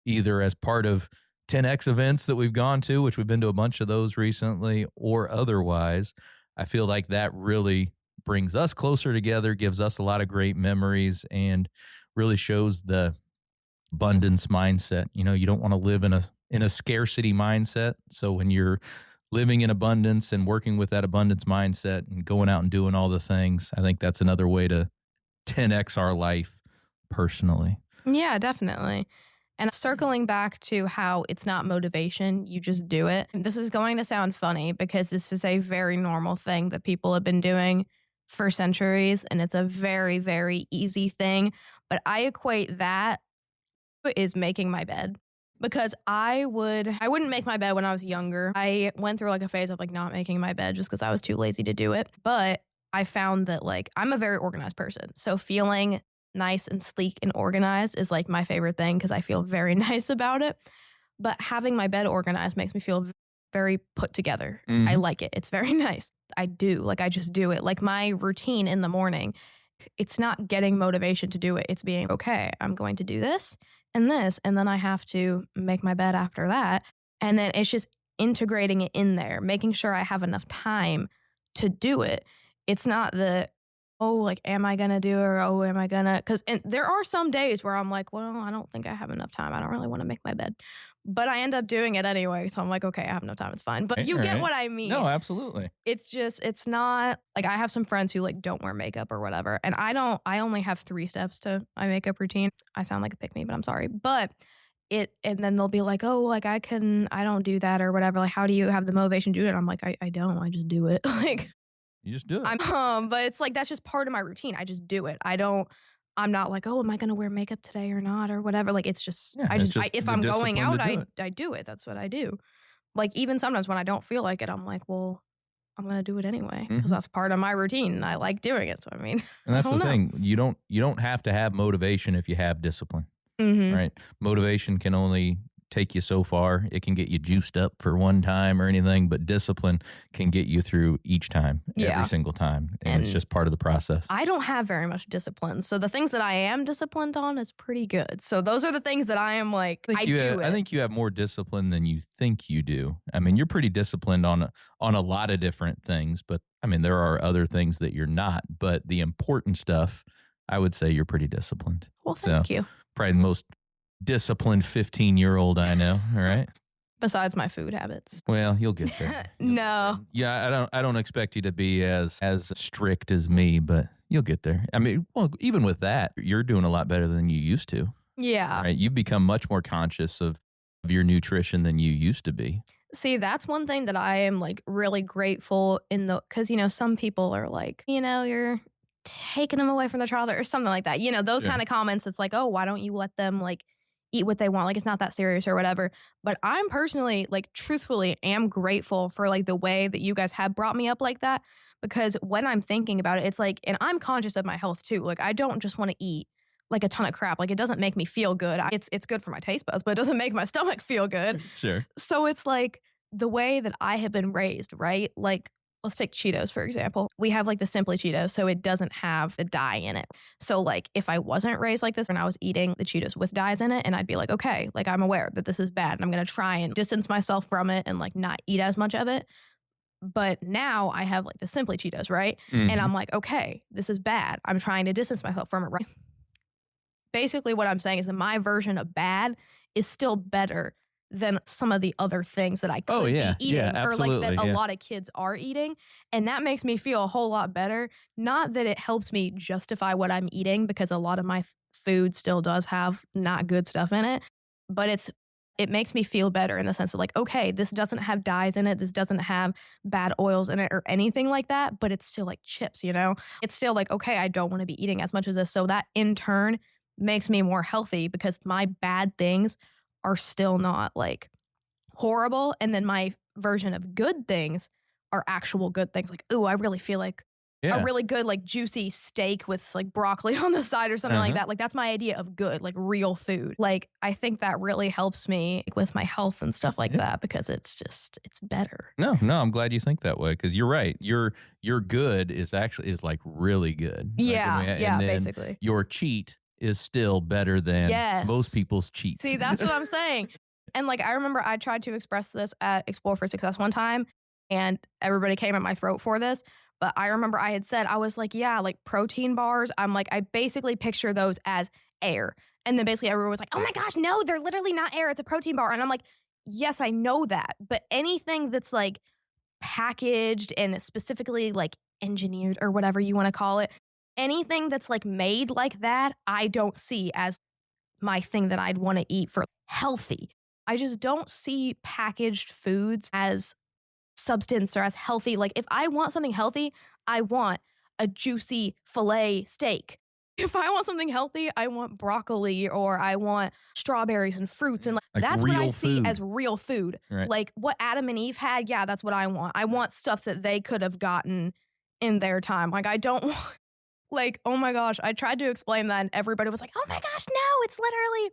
either as part of 10X events that we've gone to, which we've been to a bunch of those recently, or otherwise. I feel like that really brings us closer together, gives us a lot of great memories, and really shows the abundance mindset. You don't want to live in a scarcity mindset. So when you're living in abundance and working with that abundance mindset and going out and doing all the things, I think that's another way to 10X our life personally. Yeah, definitely. And circling back to how it's not motivation, you just do it. This is going to sound funny because this is a very normal thing that people have been doing for centuries, and it's a very, very easy thing. But I equate that is making my bed. Because I wouldn't make my bed when I was younger. I went through like a phase of like not making my bed just because I was too lazy to do it. But I found that like I'm a very organized person. So feeling nice and sleek and organized is like my favorite thing because I feel very nice about it. But having my bed organized makes me feel very put together. I like it. It's very nice. I just do it. Like my routine in the morning, it's not getting motivation to do it. It's being, okay, I'm going to do this, and then I have to make my bed after that. And then it's just integrating it in there, making sure I have enough time to do it. It's not the, oh, like, am I going to do it? Or, oh, am I going to? Because there are some days where I'm like, well, I don't think I have enough time. I don't really want to make my bed. But I end up doing it anyway. So I'm like, okay, I have no time. It's fine. But you get what I mean. No, absolutely. It's just, it's not like I have some friends who like don't wear makeup or whatever. And I only have 3 steps to my makeup routine. I sound like a pick me, but I'm sorry. But and then they'll be like, oh, like I don't do that or whatever. Like, how do you have the motivation to do it? I'm like, I don't, I just do it. Like, you just do it. But it's like, that's just part of my routine. I just do it. I'm not like, oh, am I going to wear makeup today or not or whatever. Like, it's just, if I'm going out, I do it. That's what I do. Like, even sometimes when I don't feel like it, I'm like, well, I'm going to do it anyway because that's part of my routine. And I like doing it. So, I mean, and that's the thing. You don't have to have motivation if you have discipline, right? Motivation can only take you so far. It can get you juiced up for one time or anything, but discipline can get you through each time, every single time. And it's just part of the process. I don't have very much discipline. So the things that I am disciplined on is pretty good. So those are the things that I am like, I think you have more discipline than you think you do. I mean, you're pretty disciplined on a lot of different things, but I mean, there are other things that you're not. But the important stuff, I would say you're pretty disciplined. Well, thank you. Probably the most disciplined 15-year-old I know. All right. Besides my food habits. Well, you'll get there. No. Yeah, I don't expect you to be as strict as me, but you'll get there. I mean, well, even with that, you're doing a lot better than you used to. Yeah. Right? You've become much more conscious of your nutrition than you used to be. See, that's one thing that I am like really grateful because, some people are like, you're taking them away from their childhood or something like that. Those kind of comments. It's like, oh, why don't you let them like eat what they want? Like, it's not that serious or whatever. But I'm personally, like, truthfully am grateful for like the way that you guys have brought me up like that, because when I'm thinking about it, it's like, and I'm conscious of my health too. Like, I don't just want to eat like a ton of crap. Like, it doesn't make me feel good. It's good for my taste buds, but it doesn't make my stomach feel good. Sure. So it's like the way that I have been raised, right? Like, let's take Cheetos, for example. We have like the Simply Cheetos, so it doesn't have the dye in it. So like if I wasn't raised like this and I was eating the Cheetos with dyes in it, and I'd be like, okay, like I'm aware that this is bad and I'm going to try and distance myself from it and like not eat as much of it. But now I have like the Simply Cheetos, right? And I'm like, okay, this is bad. I'm trying to distance myself from it, right? Basically what I'm saying is that my version of bad is still better than some of the other things that I could be eating or like that a lot of kids are eating. And that makes me feel a whole lot better. Not that it helps me justify what I'm eating, because a lot of my food still does have not good stuff in it, but it makes me feel better in the sense of like, okay, this doesn't have dyes in it. This doesn't have bad oils in it or anything like that, but it's still like chips, It's still like, okay, I don't want to be eating as much as this. So that in turn makes me more healthy because my bad things are still not like horrible. And then my version of good things are actual good things. Like, ooh, I really feel like a really good, like juicy steak with like broccoli on the side or something like that. Like, that's my idea of good, like real food. Like, I think that really helps me with my health and stuff like that, because it's better. No, I'm glad you think that way, because you're right. Your good is like really good. Yeah, basically. Your cheat is still better than most people's cheats. See, that's what I'm saying. And like, I remember I tried to express this at Explore for Success one time, and everybody came at my throat for this. But I remember I had said, I was like, yeah, like protein bars. I'm like, I basically picture those as air. And then basically everyone was like, oh my gosh, no, they're literally not air. It's a protein bar. And I'm like, yes, I know that. But anything that's like packaged and specifically like engineered or whatever you want to call it, anything that's like made like that, I don't see as my thing that I'd want to eat for healthy. I just don't see packaged foods as substance or as healthy. Like, if I want something healthy, I want a juicy filet steak. If I want something healthy, I want broccoli, or I want strawberries and fruits. And like that's what I see as real food. Right. Like what Adam and Eve had, that's what I want. I want stuff that they could have gotten in their time. Like, I don't want Like, oh my gosh, I tried to explain that and everybody was like, oh my gosh, no,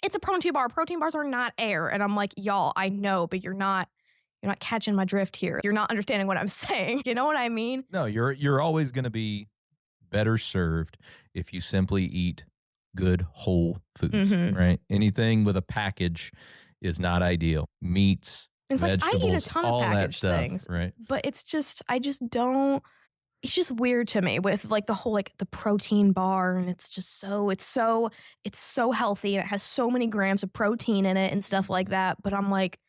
it's a protein bar. Protein bars are not air. And I'm like, y'all, I know, but you're not catching my drift here. You're not understanding what I'm saying. You know what I mean? No, you're always going to be better served if you simply eat good whole foods, right? Anything with a package is not ideal. Meats, It's vegetables, like I eat a ton all of that packaged stuff, things, right? but I just don't. It's just weird to me with like the whole like the protein bar, and it's so healthy and it has so many grams of protein in it and stuff like that. But I'm like,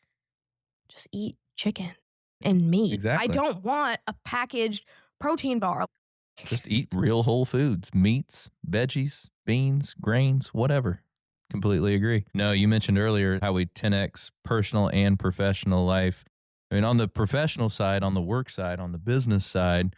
just eat chicken and meat. Exactly. I don't want a packaged protein bar. Just eat real whole foods, meats, veggies, beans, grains, whatever. Completely agree. No, you mentioned earlier how we 10x personal and professional life. I mean, on the professional side, on the work side, on the business side,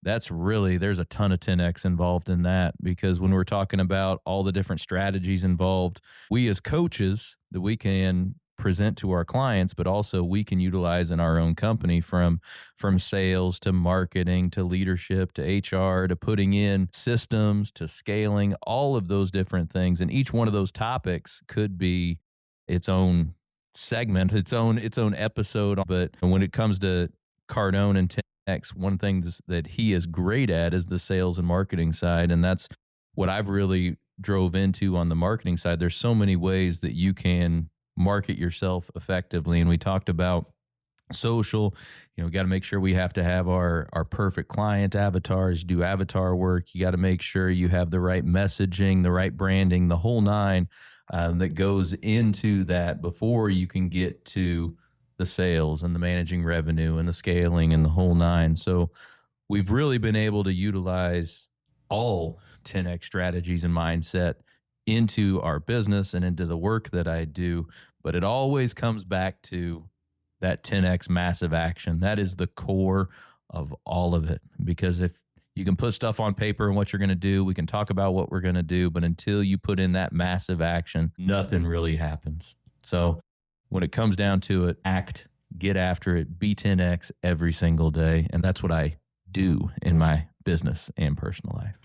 there's a ton of 10x involved in that, because when we're talking about all the different strategies involved, we as coaches that we can present to our clients, but also we can utilize in our own company, from sales to marketing to leadership to HR to putting in systems to scaling, all of those different things. And each one of those topics could be its own segment, its own episode. But when it comes to Cardone and 10X, one thing that he is great at is the sales and marketing side. And that's what I've really drove into on the marketing side. There's so many ways that you can market yourself effectively. And we talked about social, we got to make sure we have to have our perfect client avatars, do avatar work. You got to make sure you have the right messaging, the right branding, the whole nine that goes into that before you can get to the sales and the managing revenue and the scaling and the whole nine. So we've really been able to utilize all 10X strategies and mindset into our business and into the work that I do. But it always comes back to that 10X massive action. That is the core of all of it. Because if you can put stuff on paper and what you're going to do, we can talk about what we're going to do, but until you put in that massive action, nothing really happens. So when it comes down to it, act, get after it, be 10X every single day. And that's what I do in my business and personal life.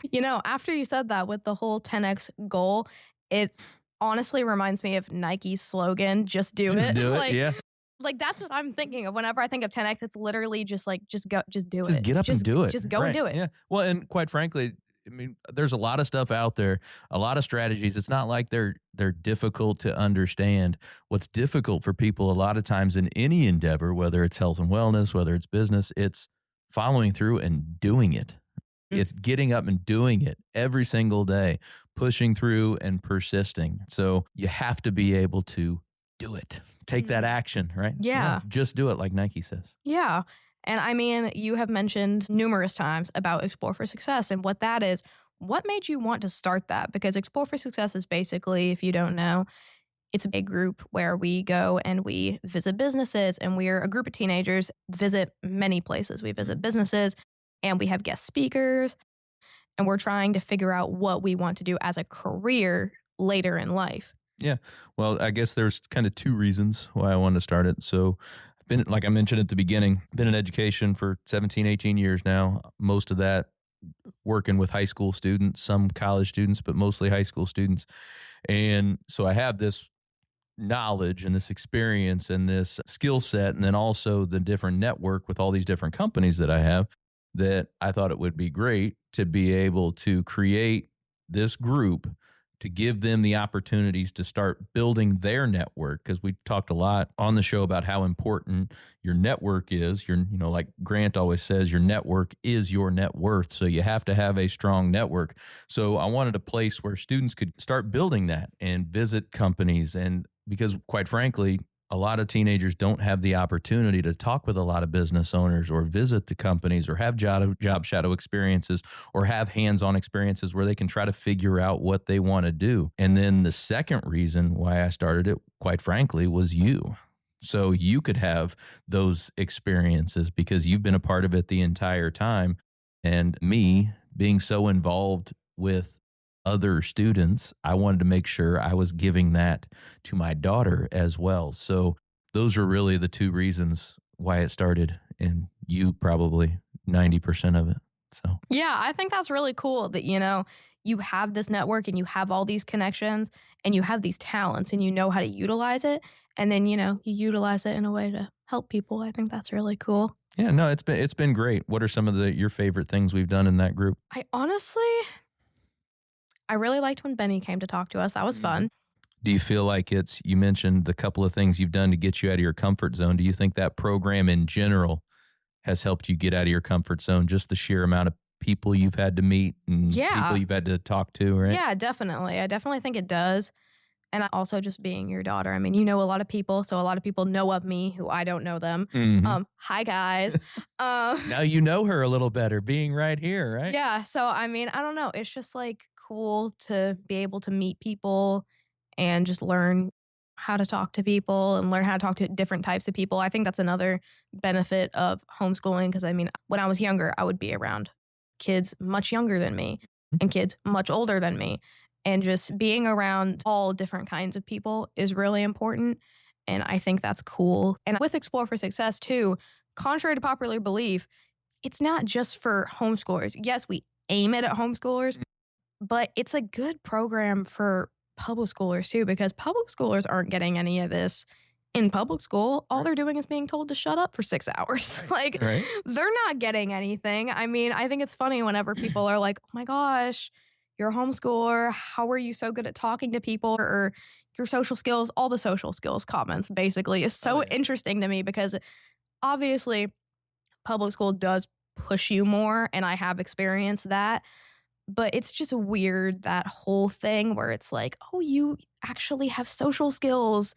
After you said that with the whole 10X goal, it honestly reminds me of Nike's slogan, just do it. Just do it, like, yeah. Like that's what I'm thinking of. Whenever I think of 10X, it's literally just like, just do it. Just get up and do it. Just go and do it. Yeah. Well, and quite frankly, I mean, there's a lot of stuff out there, a lot of strategies. It's not like they're difficult to understand. What's difficult for people a lot of times in any endeavor, whether it's health and wellness, whether it's business, it's following through and doing it. It's getting up and doing it every single day, pushing through and persisting. So you have to be able to do it. Take that action, right? Yeah. Just do it, like Nike says. Yeah. And I mean, you have mentioned numerous times about Explore for Success and what that is. What made you want to start that? Because Explore for Success is basically, if you don't know, it's a big group where we go and we visit businesses, and we're a group of teenagers, visit many places. We visit businesses and we have guest speakers, and we're trying to figure out what we want to do as a career later in life. Yeah. Well, I guess there's kind of two reasons why I wanted to start it. So I've been, like I mentioned at the beginning, been in education for 17, 18 years now. Most of that working with high school students, some college students, but mostly high school students. And so I have this knowledge and this experience and this skill set, and then also the different network with all these different companies that I have, that I thought it would be great to be able to create this group to give them the opportunities to start building their network. Because we talked a lot on the show about how important your network is. Like Grant always says, your network is your net worth. So you have to have a strong network. So I wanted a place where students could start building that and visit companies. And because quite frankly, a lot of teenagers don't have the opportunity to talk with a lot of business owners or visit the companies or have job shadow experiences or have hands-on experiences where they can try to figure out what they want to do. And then the second reason why I started it, quite frankly, was you. So you could have those experiences because you've been a part of it the entire time. And me being so involved with other students, I wanted to make sure I was giving that to my daughter as well. So those are really the two reasons why it started, and you probably 90% of it. So Yeah, I think that's really cool that, you have this network and you have all these connections and you have these talents and you know how to utilize it. And then, you utilize it in a way to help people. I think that's really cool. yeah, no, it's been great. What are some of your favorite things we've done in that group? I really liked when Benny came to talk to us. That was fun. Do you feel like you mentioned the couple of things you've done to get you out of your comfort zone. Do you think that program in general has helped you get out of your comfort zone? Just the sheer amount of people you've had to meet and Yeah. people you've had to talk to, right? Yeah, definitely. I definitely think it does. And also just being your daughter. I mean, you know a lot of people, so a lot of people know of me who I don't know them. Mhm. Hi guys. Now you know her a little better being right here, right? Yeah, so I mean, I don't know. It's just like cool to be able to meet people and just learn how to talk to people and learn how to talk to different types of people. I think that's another benefit of homeschooling because I mean, when I was younger, I would be around kids much younger than me and kids much older than me. And just being around all different kinds of people is really important. And I think that's cool. And with Explore for Success, too, contrary to popular belief, it's not just for homeschoolers. Yes, we aim it at homeschoolers, but it's a good program for public schoolers too, because public schoolers aren't getting any of this in public school. All they're doing is being told to shut up for 6 hours. Like, Right. they're not getting anything. I mean, I think it's funny whenever people are like, oh my gosh, you're a homeschooler. How are you so good at talking to people? Or your social skills, all the social skills comments basically is so interesting to me because obviously public school does push you more, and I have experienced that. But it's just weird, that whole thing where it's like, oh, you actually have social skills,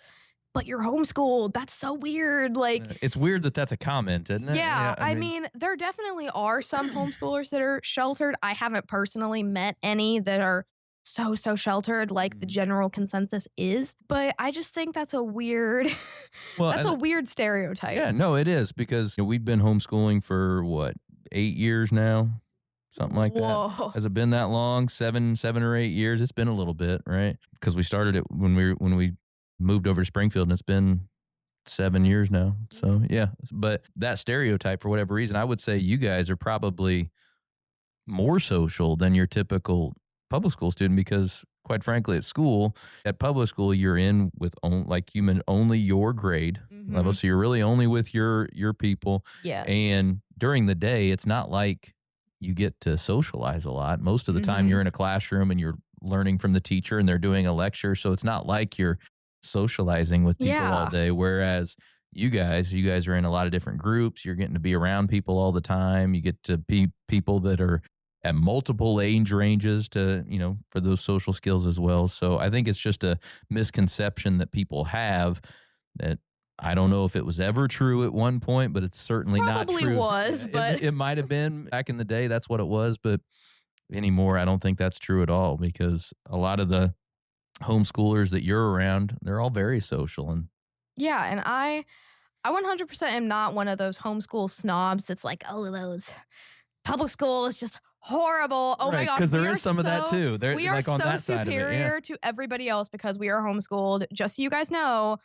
but you're homeschooled. That's so weird. Like, It's weird that that's a comment, isn't it? yeah, I mean, there definitely are some homeschoolers that are sheltered. I haven't personally met any that are so sheltered like the general consensus is. But I just think that's a weird, Well, that's a weird stereotype. yeah, no, it is because we've been homeschooling for what, 8 years now, something like that. Whoa. Has it been that long? 7 or 8 years? It's been a little bit, right? Because we started it when we moved over to Springfield, and it's been 7 years now. So yeah, but that stereotype, for whatever reason, I would say you guys are probably more social than your typical public school student because, quite frankly, at public school, you're in with like you meant only your grade level, so you're really only with your people. Yeah. And during the day, it's not like you get to socialize a lot. Most of the time, you're in a classroom and you're learning from the teacher, and they're doing a lecture, so it's not like you're socializing with people all day. Whereas you guys are in a lot of different groups. You're getting to be around people all the time. You get to be people that are at multiple age ranges to, for those social skills as well. So I think it's just a misconception that people have that I don't know if it was ever true at one point, but it's certainly not true. Probably was, but it might have been back in the day. That's what it was. But anymore, I don't think that's true at all because a lot of the homeschoolers that you're around, they're all very social. And yeah, and I 100% am not one of those homeschool snobs that's like, oh, those public school is just horrible. Oh my God. Because there is some of that too. We are like on so that side of it, superior to everybody else because we are homeschooled. Just so you guys know,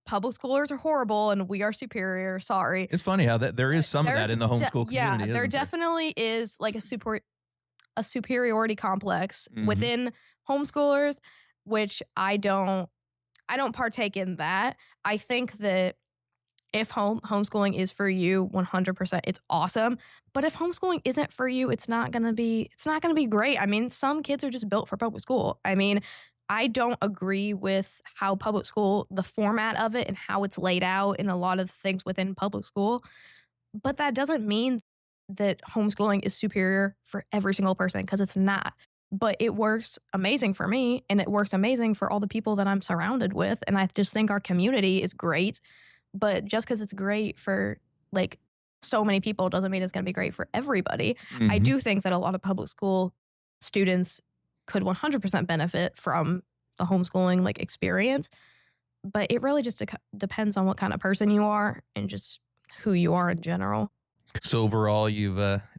public schoolers are horrible and we are superior. Sorry. It's funny how there is some of that in the homeschool community. Yeah, there definitely is like a superiority complex within homeschoolers, which I don't partake in that. I think that if homeschooling is for you 100%, it's awesome. But if homeschooling isn't for you, it's not going to be great. I mean, some kids are just built for public school. I mean, I don't agree with how public school, the format of it and how it's laid out in a lot of the things within public school. But that doesn't mean that homeschooling is superior for every single person because it's not. But it works amazing for me and it works amazing for all the people that I'm surrounded with. And I just think our community is great. But just because it's great for like so many people doesn't mean it's going to be great for everybody. I do think that a lot of public school students could 100% benefit from the homeschooling like experience. But it really just depends on what kind of person you are and just who you are in general. So overall, you've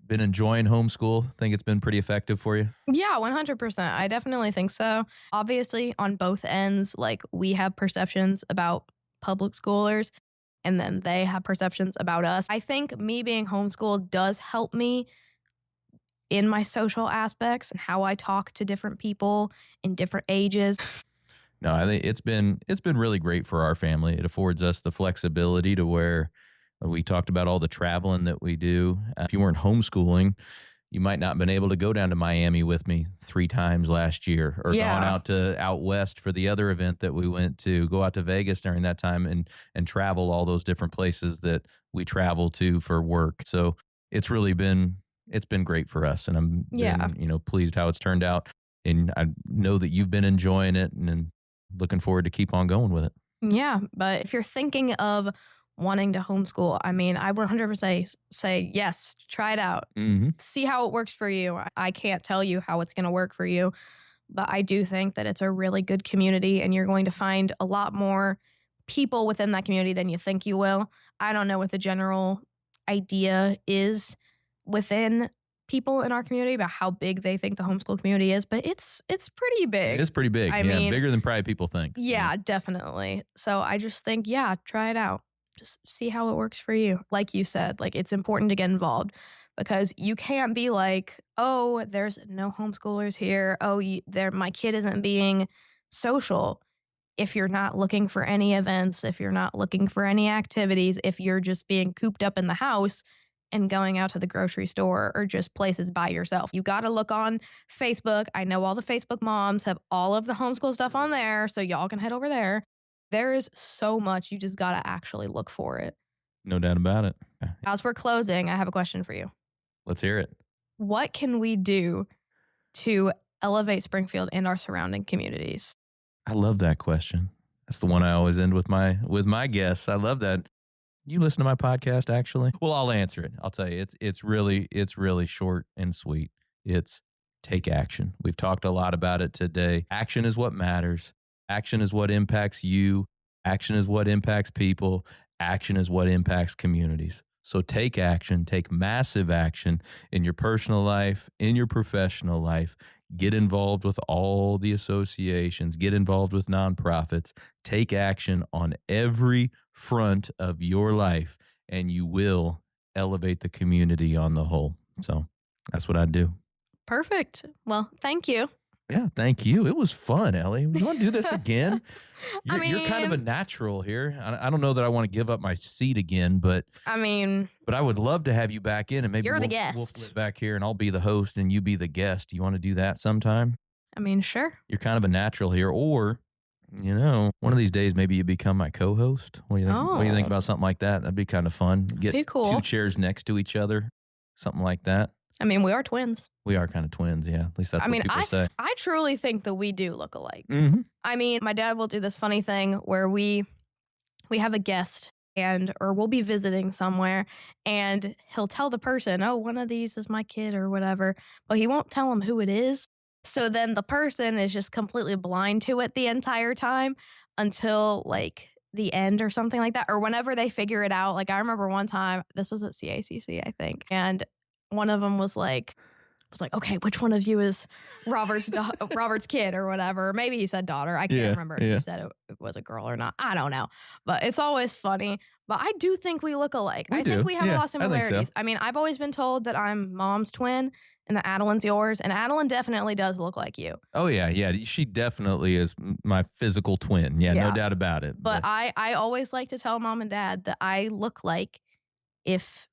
been enjoying homeschool. Think it's been pretty effective for you? Yeah, 100%. I definitely think so. Obviously, on both ends, like we have perceptions about public schoolers and then they have perceptions about us. I think me being homeschooled does help me in my social aspects and how I talk to different people in different ages. No, I think it's been really great for our family. It affords us the flexibility to where we talked about all the traveling that we do. If you weren't homeschooling, you might not have been able to go down to Miami with me 3 times last year, or gone out west for the other event that we went to, go out to Vegas during that time and travel all those different places that we travel to for work. So it's been great for us, and I'm been, pleased how it's turned out. And I know that you've been enjoying it and looking forward to keep on going with it. Yeah, but if you're thinking of wanting to homeschool, I mean, I would 100% say yes, try it out. Mm-hmm. See how it works for you. I can't tell you how it's going to work for you, but I do think that it's a really good community, and you're going to find a lot more people within that community than you think you will. I don't know what the general idea is within people in our community about how big they think the homeschool community is, but it's pretty big. It's pretty big. I mean, bigger than probably people think. Yeah, definitely. So I just think, try it out. Just see how it works for you. Like you said, like it's important to get involved, because you can't be like, oh, there's no homeschoolers here. Oh, my kid isn't being social. If you're not looking for any events, if you're not looking for any activities, if you're just being cooped up in the house and going out to the grocery store or just places by yourself. You got to look on Facebook. I know all the Facebook moms have all of the homeschool stuff on there, so y'all can head over there. There is so much. You just got to actually look for it. No doubt about it. As we're closing, I have a question for you. Let's hear it. What can we do to elevate Springfield and our surrounding communities? I love that question. That's the one I always end with my guests. I love that. You listen to my podcast, actually? Well, I'll answer it. I'll tell you, it's really short and sweet. It's take action. We've talked a lot about it today. Action is what matters. Action is what impacts you. Action is what impacts people. Action is what impacts communities. So take action, take massive action in your personal life, in your professional life. Get involved with all the associations, get involved with nonprofits, take action on every front of your life, and you will elevate the community on the whole. So that's what I do. Perfect. Well, thank you. Yeah, thank you. It was fun, Ellie. You want to do this again? You're kind of a I natural here. I don't know that I want to give up my seat again, but I would love to have you back in, and maybe you're the guest. We'll flip back here, and I'll be the host, and you be the guest. You want to do that sometime? Sure. You're kind of a natural here, or one of these days maybe you become my co-host. What do you think? Oh. What do you think about something like that? That'd be kind of fun. Get be cool. 2 chairs next to each other, something like that. We are twins. We are kind of twins, yeah. At least that's what people say. I truly think that we do look alike. Mm-hmm. My dad will do this funny thing where we have a guest or we'll be visiting somewhere, and he'll tell the person, oh, one of these is my kid or whatever, but he won't tell them who it is. So then the person is just completely blind to it the entire time until like the end or something like that, or whenever they figure it out. Like I remember one time, this was at CACC, I think, and one of them was like, okay, which one of you is Robert's kid or whatever? Or maybe he said daughter. I can't remember if he said it was a girl or not. I don't know. But it's always funny. But I do think we look alike. I think we have a lot of similarities. I think so. I've always been told that I'm mom's twin and that Adeline's yours. And Adeline definitely does look like you. Oh, yeah. She definitely is my physical twin. Yeah, no doubt about it. But I always like to tell mom and dad that I look like if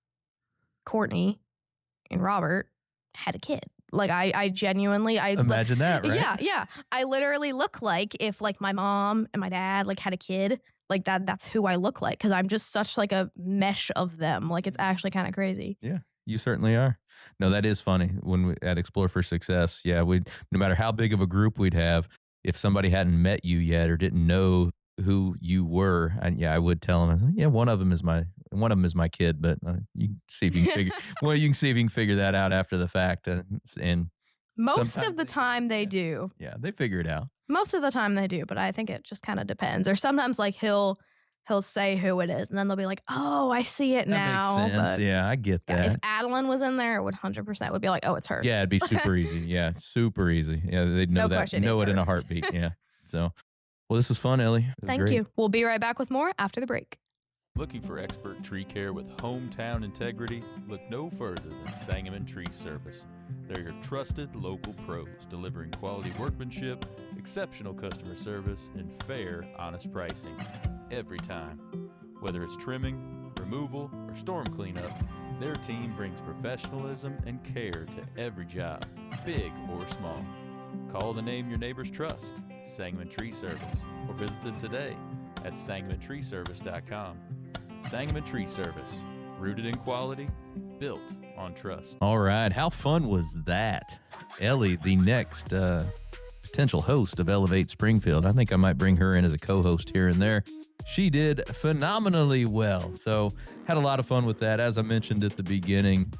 Courtney and Robert had a kid. Like I genuinely, imagine that, right? Yeah. I literally look like if like my mom and my dad like had a kid, like that's who I look like. Cause I'm just such like a mesh of them. Like it's actually kind of crazy. Yeah, you certainly are. No, that is funny. When we at Explore for Success, no matter how big of a group we'd have, if somebody hadn't met you yet or didn't know who you were, I would tell them, one of them is my kid, but you can see if you can figure. Well, you can see if you can figure that out after the fact. And most of the time they do. Yeah, they figure it out. Most of the time they do, but I think it just kind of depends. Or sometimes like he'll say who it is, and then they'll be like, "Oh, I see it now." That makes sense. But, yeah, I get that. If Adeline was in there, it would 100% would be like, "Oh, it's her." Yeah, it'd be super easy. Yeah, super easy. Yeah, they'd know it in a heartbeat. Yeah. So, well, this was fun, Ellie. Thank you. We'll be right back with more after the break. Looking for expert tree care with hometown integrity? Look no further than Sangamon Tree Service. They're your trusted local pros, delivering quality workmanship, exceptional customer service, and fair, honest pricing every time. Whether it's trimming, removal, or storm cleanup, their team brings professionalism and care to every job, big or small. Call the name your neighbors trust, Sangamon Tree Service, or visit them today at sangamontreeservice.com. Sangamon Tree Service, rooted in quality, built on trust. All right. How fun was that? Ellie, the next potential host of Elevate Springfield. I think I might bring her in as a co-host here and there. She did phenomenally well. So had a lot of fun with that. As I mentioned at the beginning,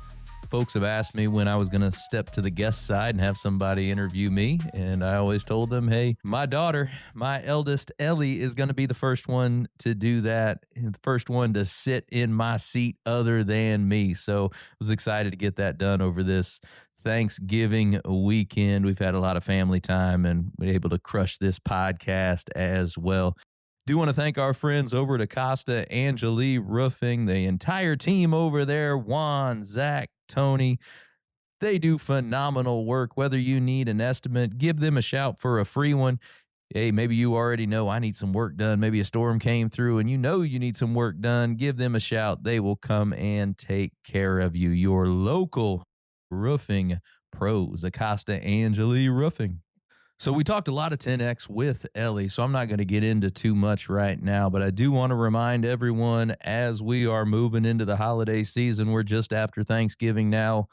folks have asked me when I was going to step to the guest side and have somebody interview me. And I always told them, hey, my daughter, my eldest Ellie, is going to be the first one to do that, and the first one to sit in my seat other than me. So I was excited to get that done over this Thanksgiving weekend. We've had a lot of family time and we're able to crush this podcast as well. Do want to thank our friends over at Acosta Angeli Roofing, the entire team over there, Juan, Zach, Tony. They do phenomenal work. Whether you need an estimate, give them a shout for a free one. Hey, maybe you already know I need some work done. Maybe a storm came through and you know you need some work done. Give them a shout. They will come and take care of you. Your local roofing pros, Acosta Angeli Roofing. So we talked a lot of 10X with Ellie, so I'm not going to get into too much right now, but I do want to remind everyone as we are moving into the holiday season, we're just after Thanksgiving now,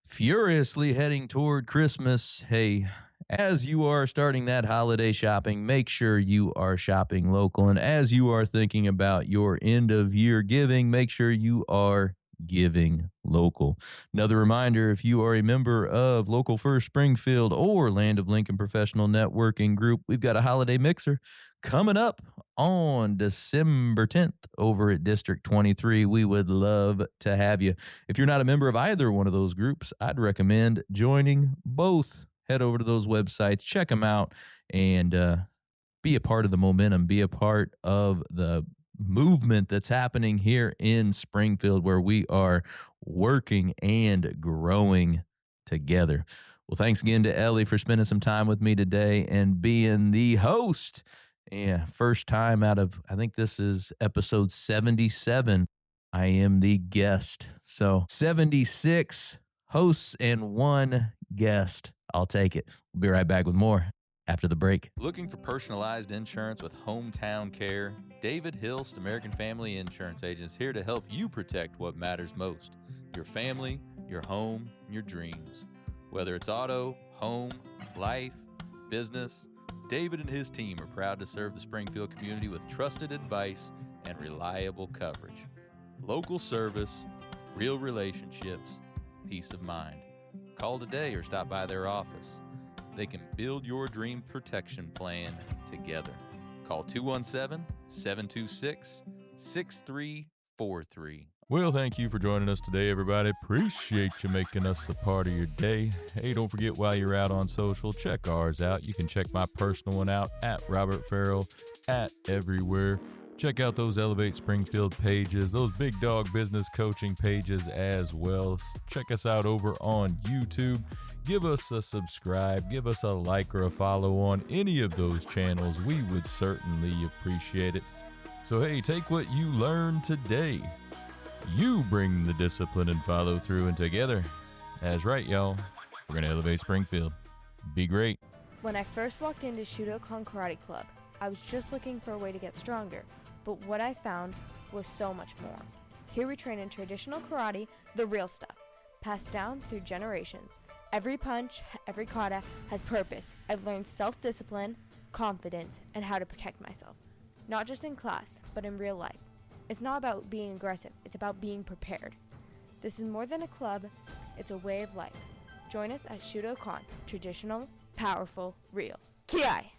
furiously heading toward Christmas. Hey, as you are starting that holiday shopping, make sure you are shopping local. And as you are thinking about your end of year giving, make sure you are giving local. Another reminder, if you are a member of Local First Springfield or Land of Lincoln Professional Networking Group, we've got a holiday mixer coming up on December 10th over at District 23. We would love to have you. If you're not a member of either one of those groups, I'd recommend joining both. Head over to those websites, check them out, and be a part of the momentum, be a part of the movement that's happening here in Springfield, where we are working and growing together. Well, thanks again to Ellie for spending some time with me today and being the host. Yeah, first time out of, I think this is episode 77. I am the guest. So 76 hosts and one guest. I'll take it. We'll be right back with more after the break. Looking for personalized insurance with hometown care? David Hilst, American Family Insurance Agent, is here to help you protect what matters most: your family, your home, and your dreams. Whether it's auto, home, life, business, David and his team are proud to serve the Springfield community with trusted advice and reliable coverage. Local service, real relationships, peace of mind. Call today or stop by their office. They can build your dream protection plan together. Call 217-726-6343. Well, thank you for joining us today, everybody. Appreciate you making us a part of your day. Hey, don't forget, while you're out on social, check ours out. You can check my personal one out at Robert Ferriell at everywhere. Check out those Elevate Springfield pages, those Big Dog Business Coaching pages as well. Check us out over on YouTube. Give us a subscribe, give us a like or a follow on any of those channels. We would certainly appreciate it. So hey, take what you learned today. You bring the discipline and follow through, and together, that's right, y'all, we're going to elevate Springfield. Be great. When I first walked into Shudokan Karate Club, I was just looking for a way to get stronger, but what I found was so much more. Here we train in traditional karate, the real stuff, passed down through generations. Every punch, every kata has purpose. I've learned self-discipline, confidence, and how to protect myself. Not just in class, but in real life. It's not about being aggressive, it's about being prepared. This is more than a club, it's a way of life. Join us at Shudokan, traditional, powerful, real. Ki-ai!